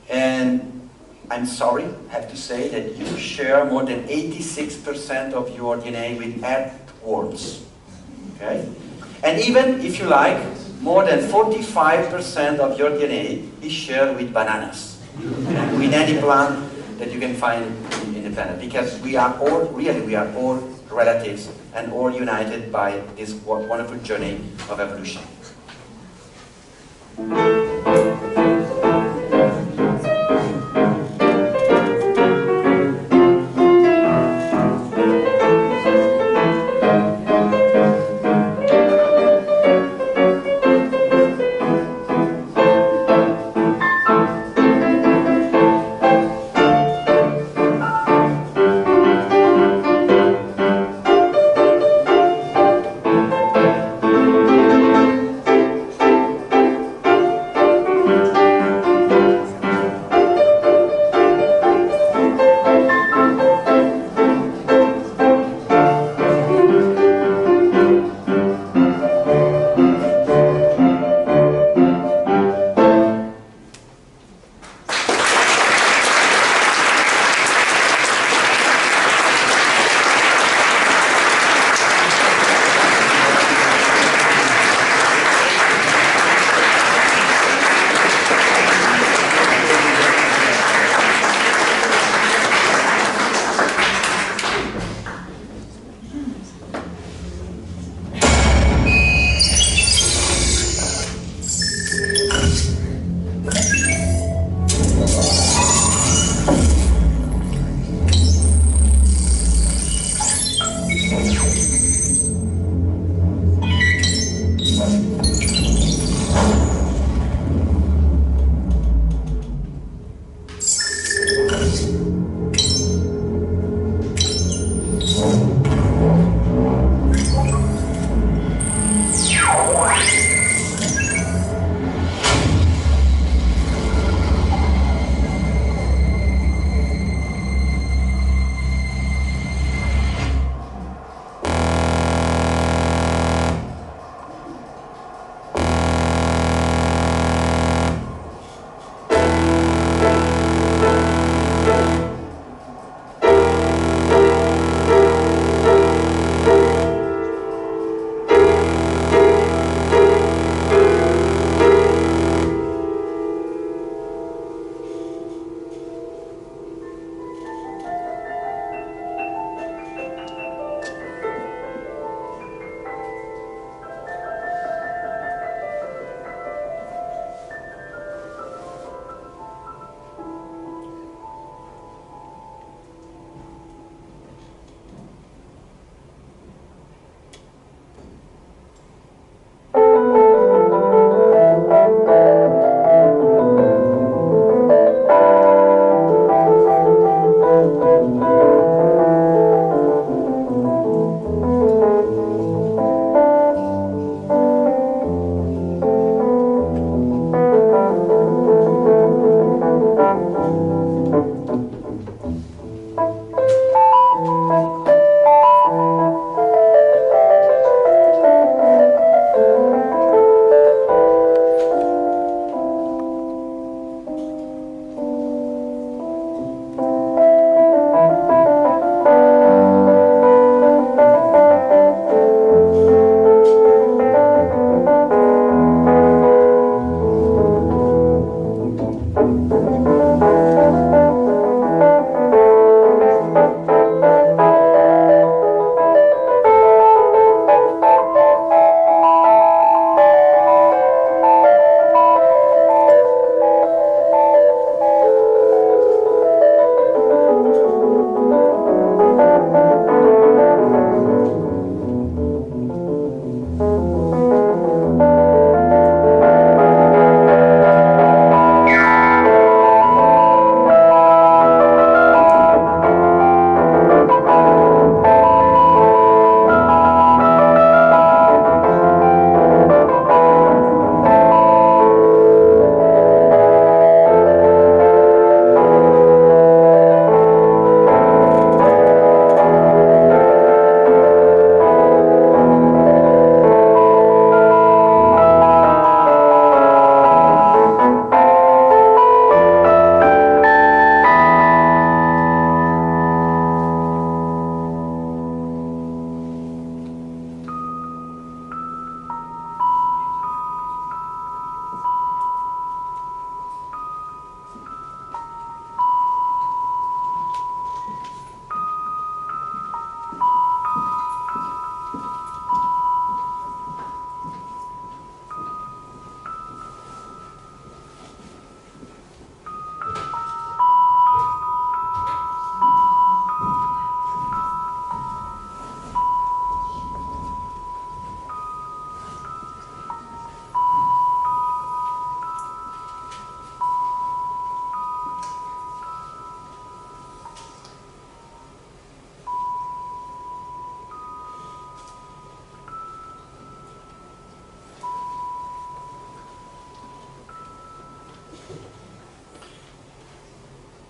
And I'm sorry, I have to say that you share more than 86% of your DNA with earthworms. Okay? And even, if you like, more than 45% of your DNA is shared with bananas. And with any plant that you can find in the planet. Because we are all, really, we are all relatives and all united by this wonderful journey of evolution.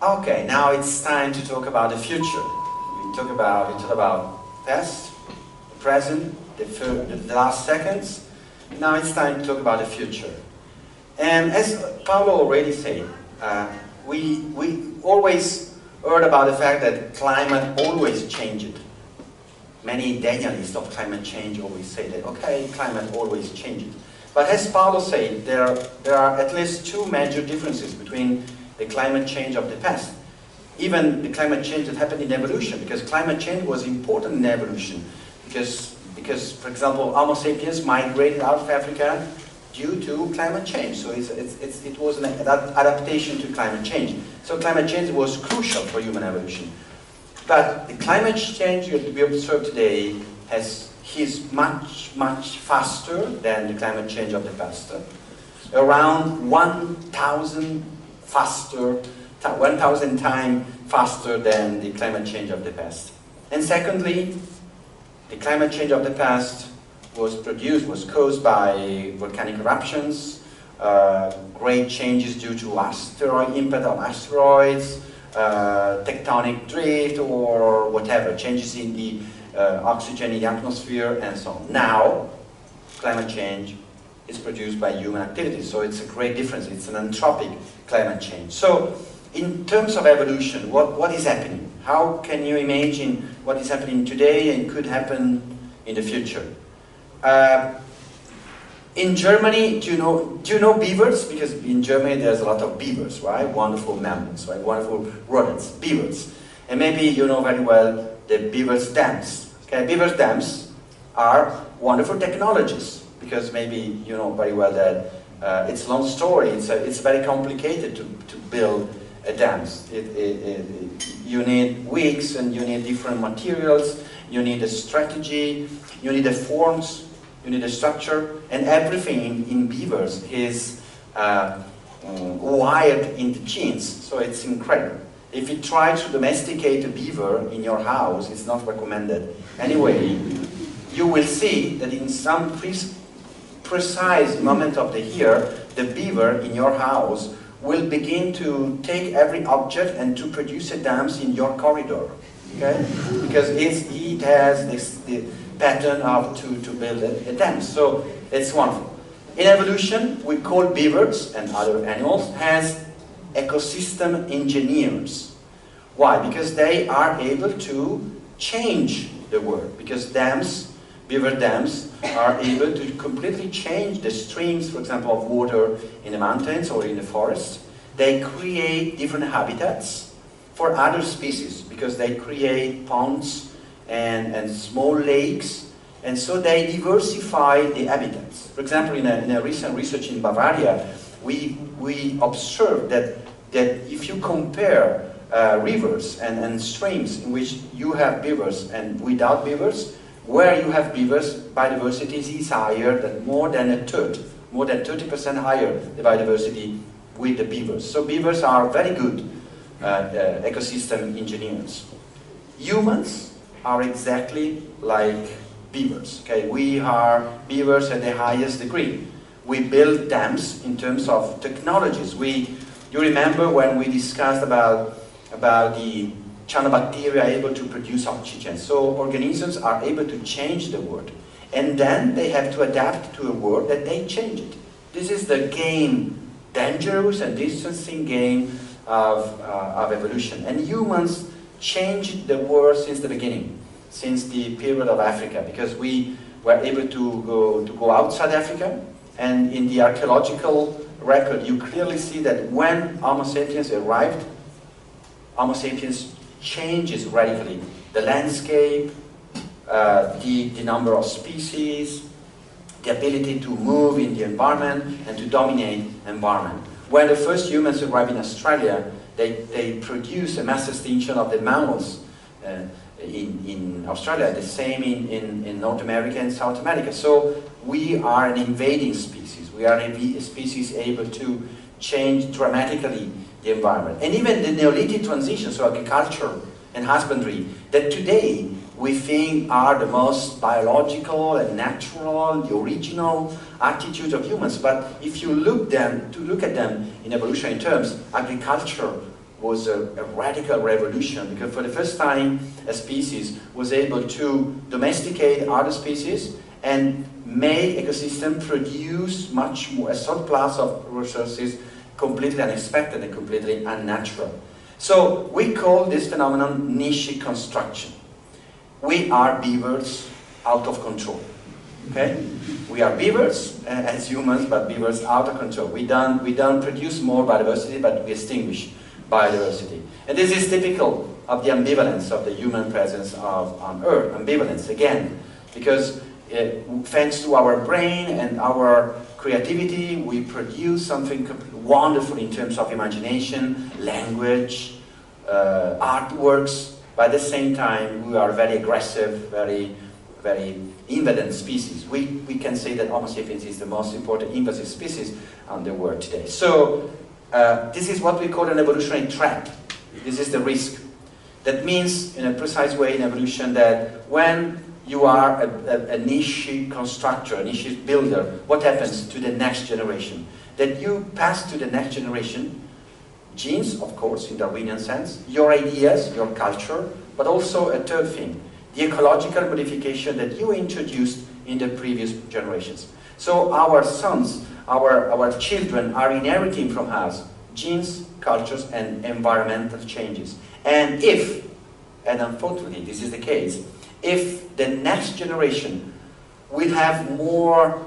Okay, now it's time to talk about the future. We talk about past, the present, the last seconds. Now it's time to talk about the future. And as Paolo already said, we always heard about the fact that climate always changed. Many denialists of climate change always say that, okay, climate always changes. But as Paolo said, there are at least two major differences between the climate change of the past. Even the climate change that happened in evolution, because climate change was important in evolution. Because for example, Homo sapiens migrated out of Africa due to climate change. So it was an adaptation to climate change. So climate change was crucial for human evolution. But the climate change that we observe today is much, much faster than the climate change of the past. Around 1,000 times faster than the climate change of the past. And secondly, the climate change of the past was caused by volcanic eruptions, great changes due to impact of asteroids, tectonic drift, or whatever, changes in the oxygen in the atmosphere, and so on. Now, climate change is produced by human activities, so it's a great difference. It's an anthropic climate change. So, in terms of evolution, what is happening? How can you imagine what is happening today and could happen in the future? In Germany, do you know beavers? Because in Germany there's a lot of beavers, right? Wonderful mammals, right? Wonderful rodents, beavers. And maybe you know very well the beavers' dams. Okay, beavers' dams are wonderful technologies, because maybe you know very well that it's a long story. It's very complicated to build a dam. You need weeks, and you need different materials. You need a strategy. You need the forms. You need a structure, and everything in beavers is wired in the genes, so it's incredible. If you try to domesticate a beaver in your house, it's not recommended. Anyway, you will see that in some precise moment of the year, the beaver in your house will begin to take every object and to produce a dams in your corridor, okay? Because it has the pattern of to build a dam. So it's wonderful. In evolution, we call beavers and other animals as ecosystem engineers. Why? Because they are able to change the world. Because dams, beaver dams, are able to completely change the streams, for example, of water in the mountains or in the forest. They create different habitats for other species, because they create ponds and small lakes, and so they diversify the habitats. For example, in a recent research in Bavaria, we observed that if you compare rivers and streams in which you have beavers and without beavers, where you have beavers, biodiversity is higher than more than 30% higher the biodiversity with the beavers. So beavers are very good ecosystem engineers. Humans are exactly like beavers. Okay, we are beavers at the highest degree. We build dams in terms of technologies. You remember when we discussed about the cyanobacteria able to produce oxygen. So organisms are able to change the world, and then they have to adapt to a world that they change it. This is the game, dangerous and distancing game of evolution. And humans changed the world since the beginning, since the period of Africa, because we were able to go outside Africa, and in the archaeological record you clearly see that when Homo sapiens arrived, Homo sapiens changes radically the landscape, the number of species, the ability to move in the environment and to dominate environment. When the first humans arrived in Australia, they produced a mass extinction of the mammals in Australia, the same in North America and South America. So we are an invading species. We are a species able to change dramatically the environment. And even the Neolithic transition, so agriculture and husbandry, that today we think are the most biological and natural, the original attitudes of humans. But if you look at them in evolutionary terms, agriculture was a radical revolution, because for the first time a species was able to domesticate other species and make ecosystem produce much more, a surplus of resources completely unexpected and completely unnatural. So we call this phenomenon niche construction. We are beavers out of control. Okay? We are beavers as humans, but beavers out of control. We don't produce more biodiversity, but we extinguish biodiversity. And this is typical of the ambivalence of the human presence on Earth. Ambivalence, again, because thanks to our brain and our creativity, we produce something wonderful in terms of imagination, language, artworks. But at the same time, we are very aggressive, very invadent species. We can say that Homo sapiens is the most important invasive species on the world today. So this is what we call an evolutionary trap. This is the risk. That means, in a precise way in evolution, that when you are a niche constructor, a niche builder, what happens to the next generation? That you pass to the next generation genes, of course, in Darwinian sense, your ideas, your culture, but also a third thing, the ecological modification that you introduced in the previous generations. So our sons, our children are inheriting from us genes, cultures, and environmental changes. And if, and unfortunately this is the case, if the next generation will have more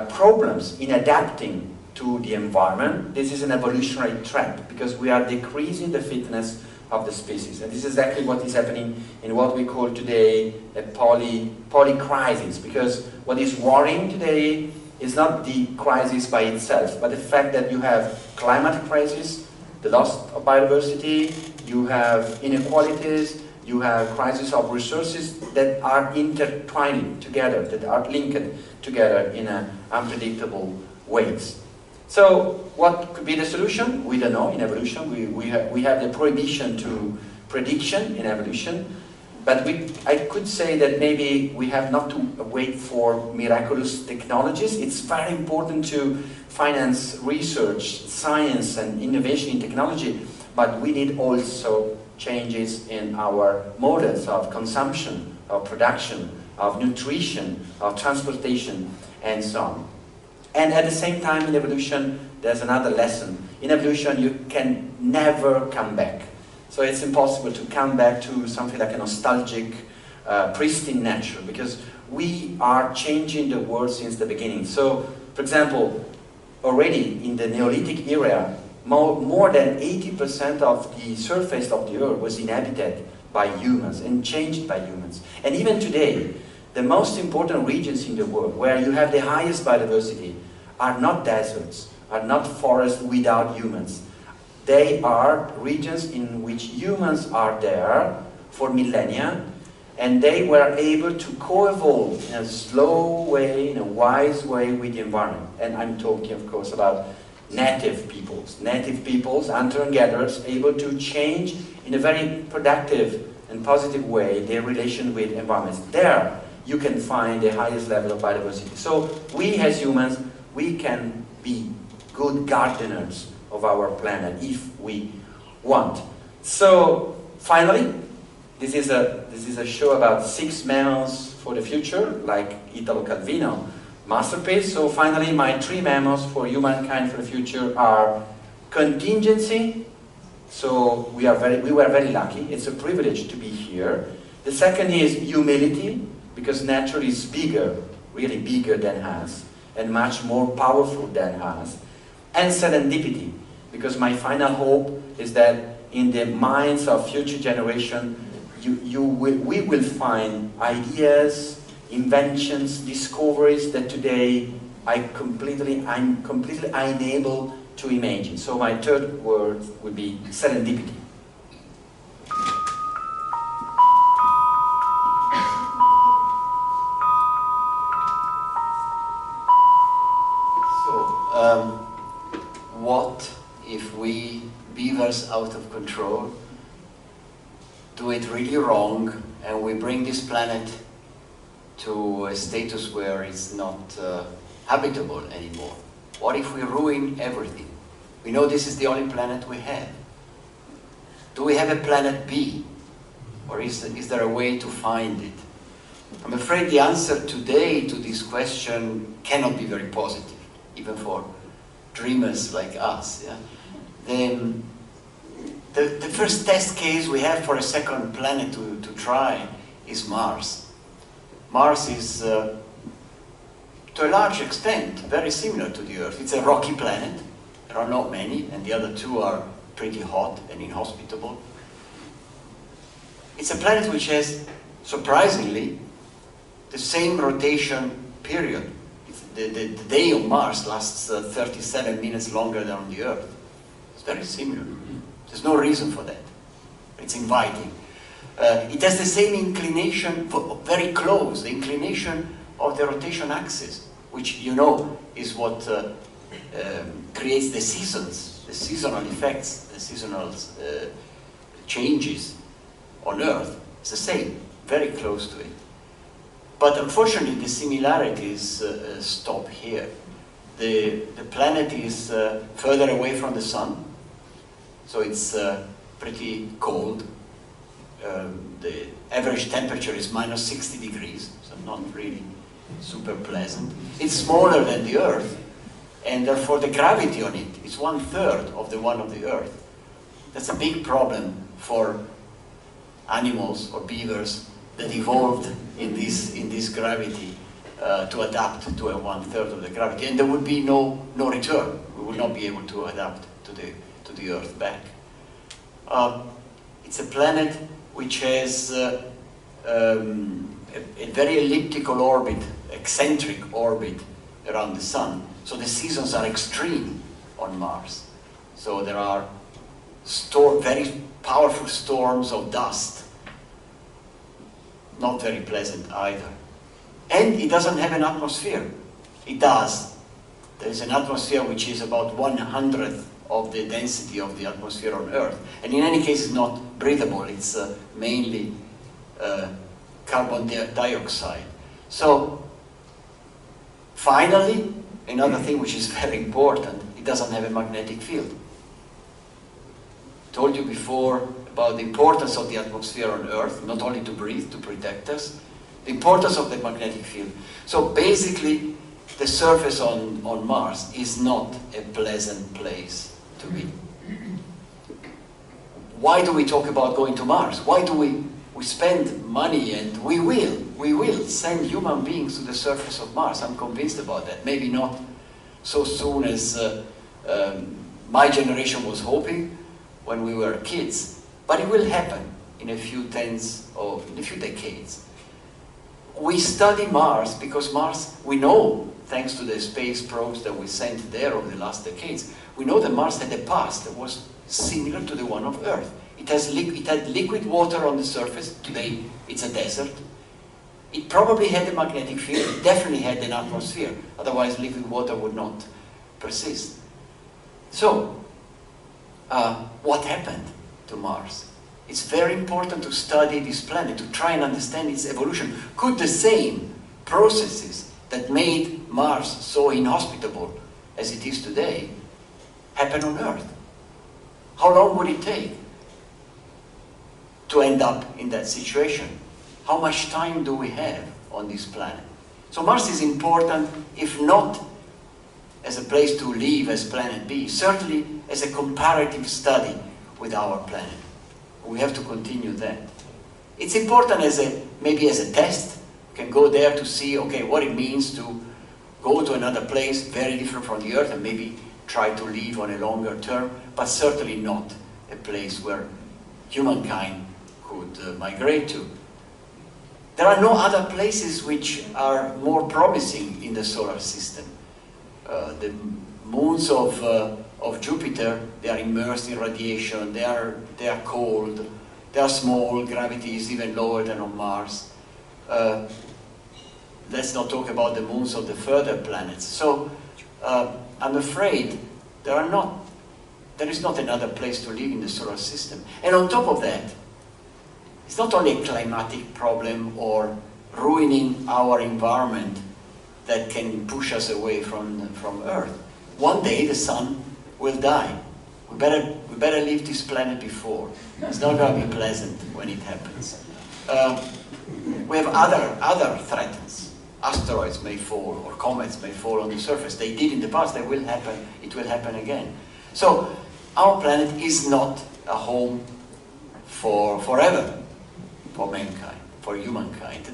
problems in adapting to the environment, this is an evolutionary trap, because we are decreasing the fitness of the species. And this is exactly what is happening in what we call today a polycrisis, because what is worrying today is not the crisis by itself, but the fact that you have climate crisis, the loss of biodiversity, you have inequalities, you have crisis of resources that are intertwining together, that are linked together in unpredictable ways. So what could be the solution? We don't know. In evolution, we have the prohibition to prediction in evolution, but I could say that maybe we have not to wait for miraculous technologies. It's very important to finance research, science, and innovation in technology, but we need also changes in our models of consumption, of production, of nutrition, of transportation, and so on. And at the same time in evolution, there's another lesson. In evolution, you can never come back. So it's impossible to come back to something like a nostalgic, pristine nature, because we are changing the world since the beginning. So, for example, already in the Neolithic era, more than 80% of the surface of the Earth was inhabited by humans and changed by humans. And even today, the most important regions in the world, where you have the highest biodiversity, are not deserts, are not forests without humans. They are regions in which humans are there for millennia, and they were able to co-evolve in a slow way, in a wise way with the environment. And I'm talking, of course, about native peoples. Native peoples, hunter-gatherers, able to change in a very productive and positive way their relation with environments. There you can find the highest level of biodiversity. So we as humans, we can be good gardeners of our planet if we want. So finally, this is a show about 6 mammals for the future, like Italo Calvino masterpiece. So finally, my 3 mammals for humankind for the future are contingency. So we were very lucky. It's a privilege to be here. The second is humility, because nature is bigger, really bigger than us, and much more powerful than us. And serendipity, because my final hope is that in the minds of future generations, we will find ideas, inventions, discoveries that today I'm completely unable to imagine. So my third word would be serendipity. What if we, beavers out of control, do it really wrong and we bring this planet to a status where it's not habitable anymore? What if we ruin everything? We know this is the only planet we have. Do we have a planet B? Or is there a way to find it? I'm afraid the answer today to this question cannot be very positive, even for dreamers like us. Yeah? The first test case we have for a second planet to try is Mars. Mars is, to a large extent, very similar to the Earth. It's a rocky planet. There are not many, and the other two are pretty hot and inhospitable. It's a planet which has, surprisingly, the same rotation period. The day on Mars lasts 37 minutes longer than on the Earth. It's very similar. There's no reason for that. It's inviting. It has the same inclination, very close, the inclination of the rotation axis, which you know is what creates the seasons, the seasonal effects, the seasonal changes on Earth. It's the same, very close to it. But unfortunately, the similarities stop here. The planet is further away from the sun, so it's pretty cold. The average temperature is minus 60 degrees, so not really super pleasant. It's smaller than the Earth, and therefore the gravity on it is 1/3 of the one of the Earth. That's a big problem for animals or beavers that evolved in this gravity to adapt to a 1/3 of the gravity, and there would be no return. We would not be able to adapt to the Earth back. It's a planet which has a very elliptical orbit, eccentric orbit around the sun. So the seasons are extreme on Mars. So there are very powerful storms of dust. Not very pleasant either. And it doesn't have an atmosphere. It does. There is an atmosphere which is about 1/100th of the density of the atmosphere on Earth. And in any case, it's not breathable. It's mainly carbon dioxide. So, finally, another thing which is very important, it doesn't have a magnetic field. I told you before about the importance of the atmosphere on Earth, not only to breathe, to protect us, the importance of the magnetic field. So basically, the surface on Mars is not a pleasant place to be. Why do we talk about going to Mars? Why do we spend money, and we will send human beings to the surface of Mars? I'm convinced about that. Maybe not so soon as my generation was hoping when we were kids, but it will happen in a few decades. We study Mars because Mars, we know, thanks to the space probes that we sent there over the last decades, we know that Mars had a past that was similar to the one of Earth. It had liquid water on the surface. Today it's a desert. It probably had a magnetic field. It definitely had an atmosphere. Otherwise liquid water would not persist. So, what happened to Mars? It's very important to study this planet, to try and understand its evolution. Could the same processes that made Mars so inhospitable as it is today happen on Earth? How long would it take to end up in that situation? How much time do we have on this planet? So Mars is important, if not as a place to live as planet B, certainly as a comparative study with our planet. We have to continue that. It's important maybe as a test. You can go there to see, okay, what it means to go to another place very different from the Earth and maybe try to live on a longer term, but certainly not a place where humankind could migrate to. There are no other places which are more promising in the solar system. The moons of Jupiter, they are immersed in radiation, they are cold, they are small, gravity is even lower than on Mars. Let's not talk about the moons of the further planets. So I'm afraid there is not another place to live in the solar system. And on top of that, it's not only a climatic problem or ruining our environment that can push us away from Earth. One day the sun will die. We better leave this planet before. It's not going to be pleasant when it happens. We have other threats. Asteroids may fall, or comets may fall on the surface. They did in the past, they will happen, it will happen again. So, our planet is not a home for forever, for mankind, for humankind.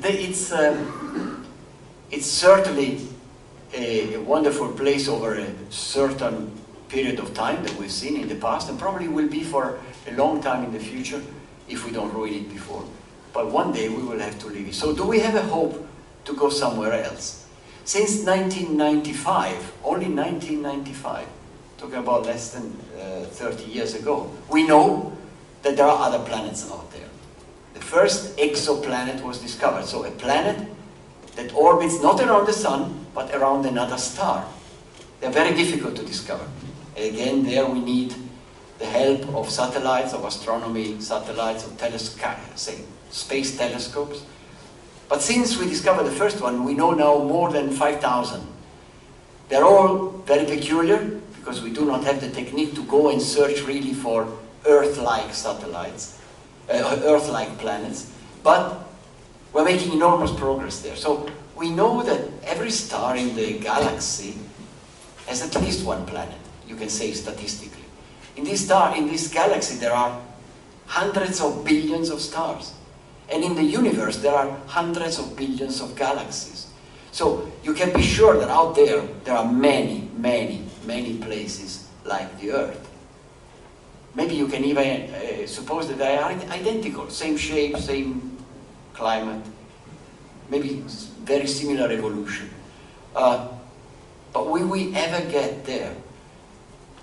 It's certainly a wonderful place over a certain period of time that we've seen in the past, and probably will be for a long time in the future if we don't ruin it before. But one day we will have to leave it. So do we have a hope to go somewhere else? Since 1995, only 1995, talking about less than 30 years ago, we know that there are other planets out there. The first exoplanet was discovered, so a planet that orbits not around the sun, but around another star. They're very difficult to discover. And again, there we need the help of satellites, of astronomy satellites, of space telescopes. But since we discovered the first one, we know now more than 5,000. They're all very peculiar, because we do not have the technique to go and search really for Earth-like satellites, Earth-like planets, but we're making enormous progress there. So we know that every star in the galaxy has at least one planet, you can say statistically. In this galaxy there are hundreds of billions of stars. And in the universe there are hundreds of billions of galaxies. So you can be sure that out there, there are many, many, many places like the Earth. Maybe you can even suppose that they are identical, same shape, same climate, maybe very similar evolution. But will we ever get there?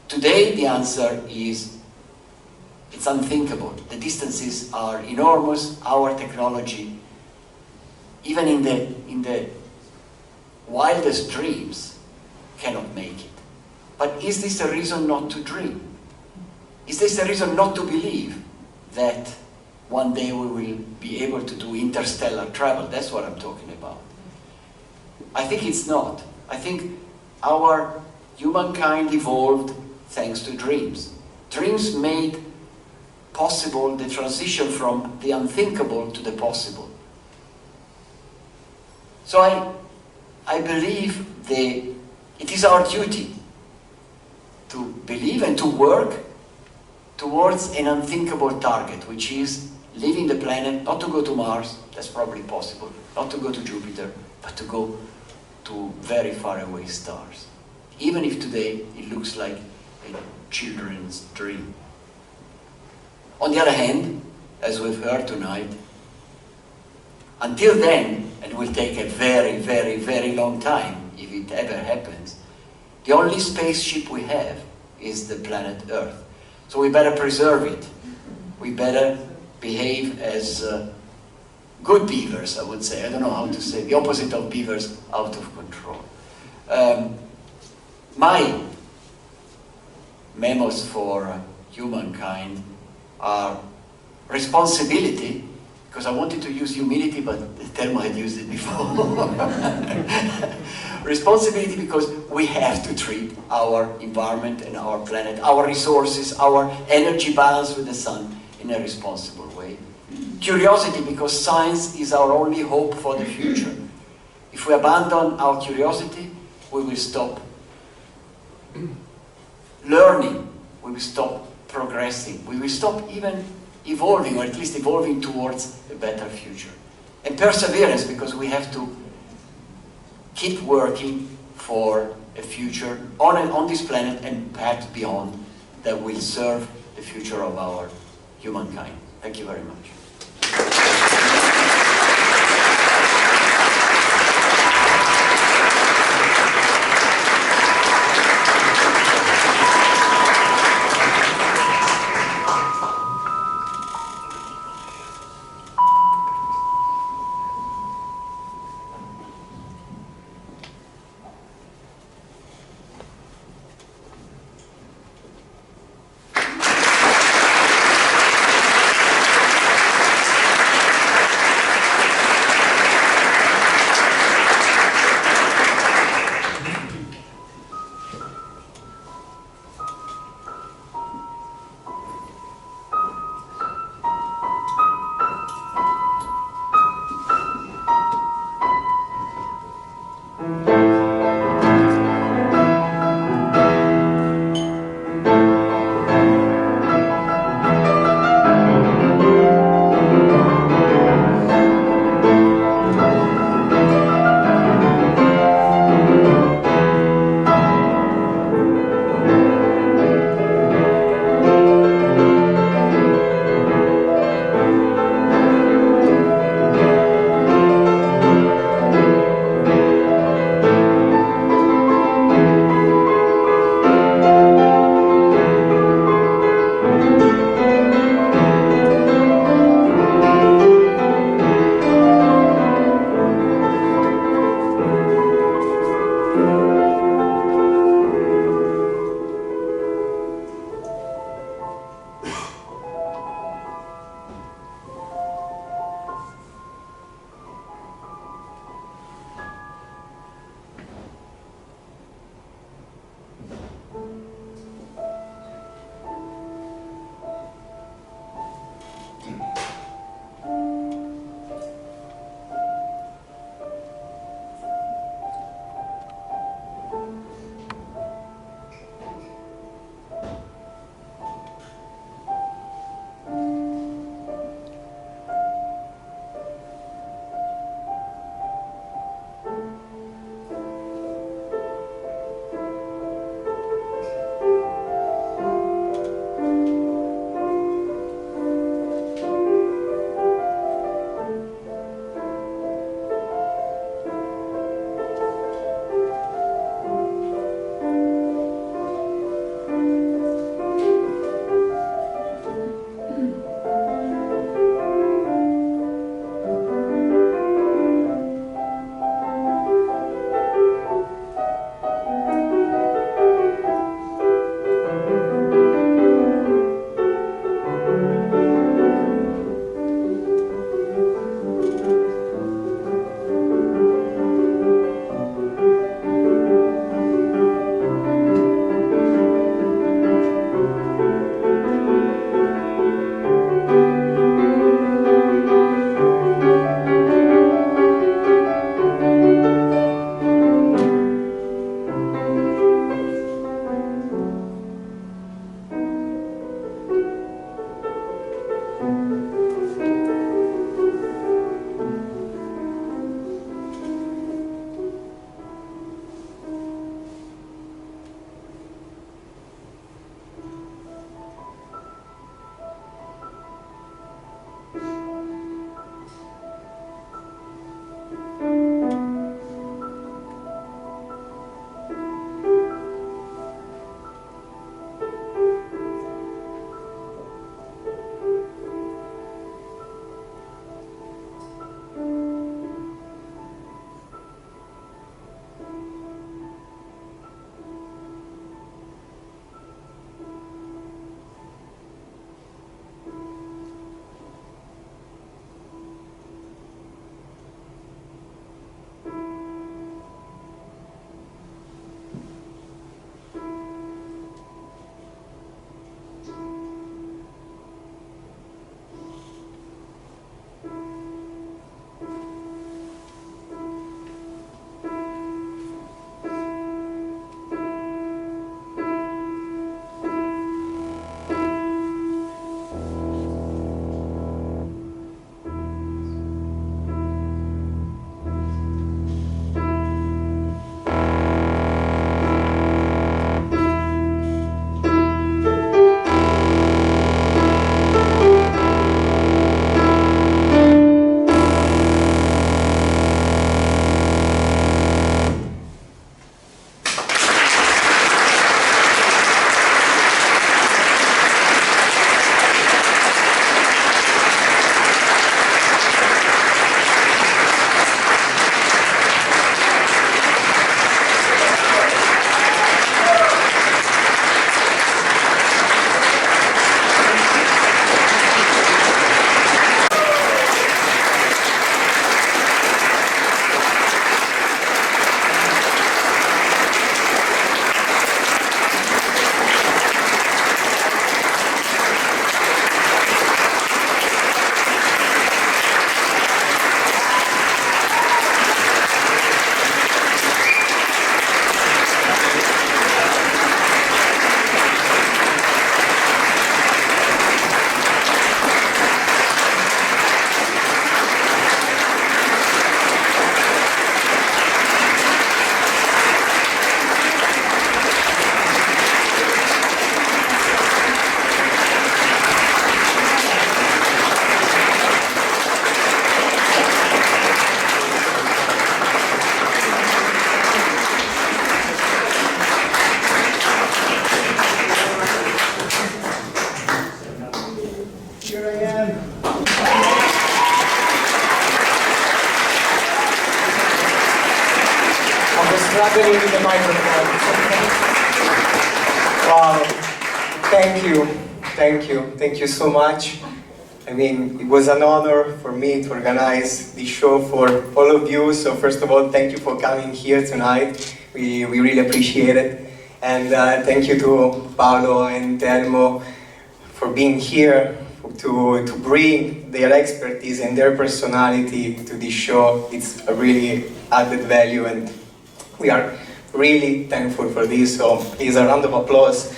Today the answer is, it's unthinkable. The distances are enormous. Our technology, even in the wildest dreams, cannot make it. But is this a reason not to dream? Is this a reason not to believe that one day we will be able to do interstellar travel? That's what I'm talking about. I think it's not. I think our humankind evolved thanks to dreams. Dreams made possible the transition from the unthinkable to the possible. So I believe it is our duty to believe and to work towards an unthinkable target, which is leaving the planet, not to go to Mars, that's probably possible, not to go to Jupiter, but to go to very far away stars. Even if today it looks like a children's dream. On the other hand, as we've heard tonight, until then, and it will take a very, very, very long time, if it ever happens, the only spaceship we have is the planet Earth. So we better preserve it. We better behave as good beavers, I would say. I don't know how to say. The opposite of beavers, out of control. My memos for humankind are responsibility, because I wanted to use humility, but Telmo had used it before. Responsibility because we have to treat our environment and our planet, our resources, our energy balance with the sun in a responsible way. Curiosity because science is our only hope for the future. If we abandon our curiosity, we will stop learning, we will stop progressing, we will stop even evolving, or at least evolving towards a better future. And perseverance, because we have to keep working for a future on this planet and perhaps beyond that will serve the future of our humankind. Thank you very much. struggling with the microphone. Wow, thank you so much. I mean, it was an honor for me to organize this show for all of you. So first of all, thank you for coming here tonight. We really appreciate it. And thank you to Paolo and Telmo for being here, to bring their expertise and their personality to this show. It's a really added value, and we are really thankful for this. So please, a round of applause.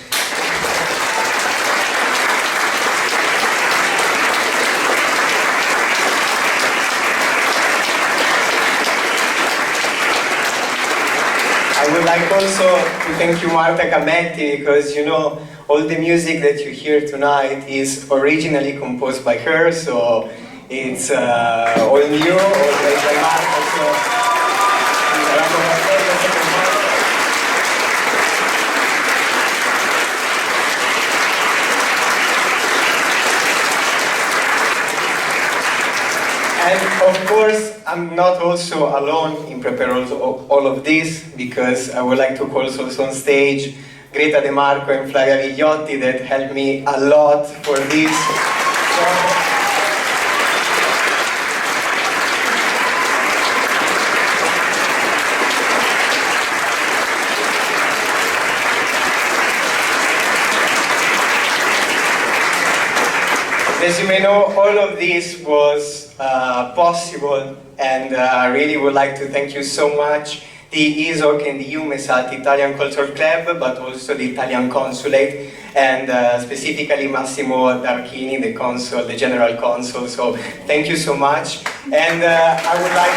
I would like also to thank you, Marta Cametti, because you know all the music that you hear tonight is originally composed by her, so it's all new, all made by Marta. So and of course, I'm not also alone in preparing all of this, because I would like to call also on stage Greta De Marco and Flavia Vigliotti that helped me a lot for this. As you may know, all of this was possible, and I really would like to thank you so much, the ESOC and the EUMETSAT Italian Cultural Club, but also the Italian Consulate, and specifically Massimo Darchini, the consul, the general consul. So thank you so much, and I would like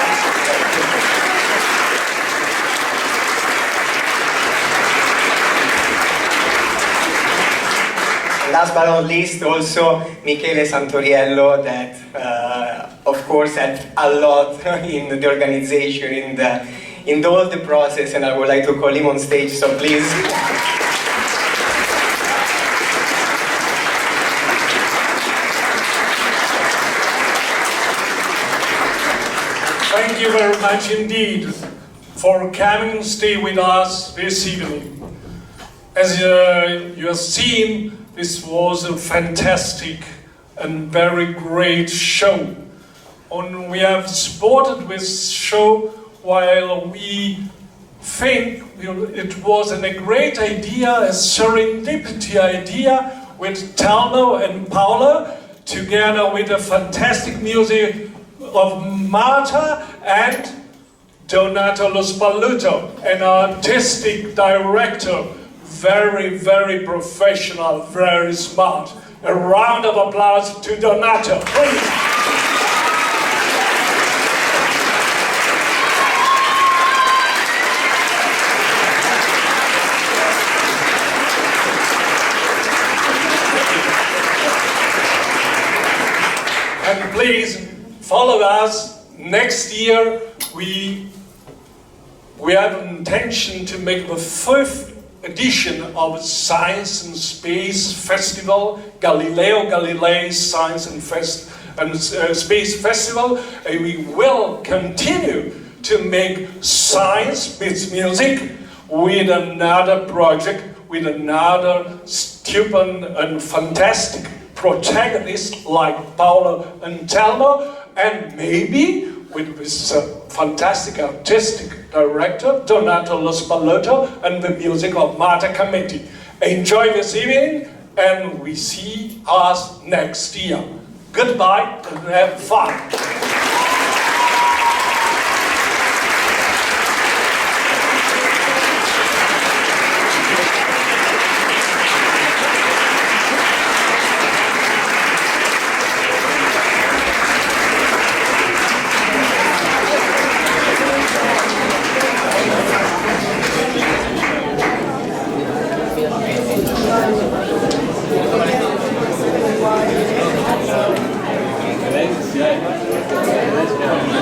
to last but not least, also Michele Santoriello, that of course helped a lot in the organization, in all the process, and I would like to call him on stage, so please. Thank you very much indeed for coming and stay with us this evening. As you have seen, this was a fantastic and very great show. And we have supported this show while we think it was a great idea, a serendipity idea with Telmo and Paolo, together with the fantastic music of Marta and Donato Lo Spalluto, an artistic director. Very, very professional, very smart. A round of applause to Donato, please. And please follow us. Next year we have an intention to make the 5th edition of Science and Space Festival, Galileo Galilei Science and Space Festival, and we will continue to make science meets music with another project, with another stupid and fantastic protagonist like Paolo and Telmo, and maybe with this fantastic artistic director, Donato Lo Spalluto, and the music of Marta Cametti. Enjoy this evening, and we see us next year. Goodbye, and have fun. Yeah.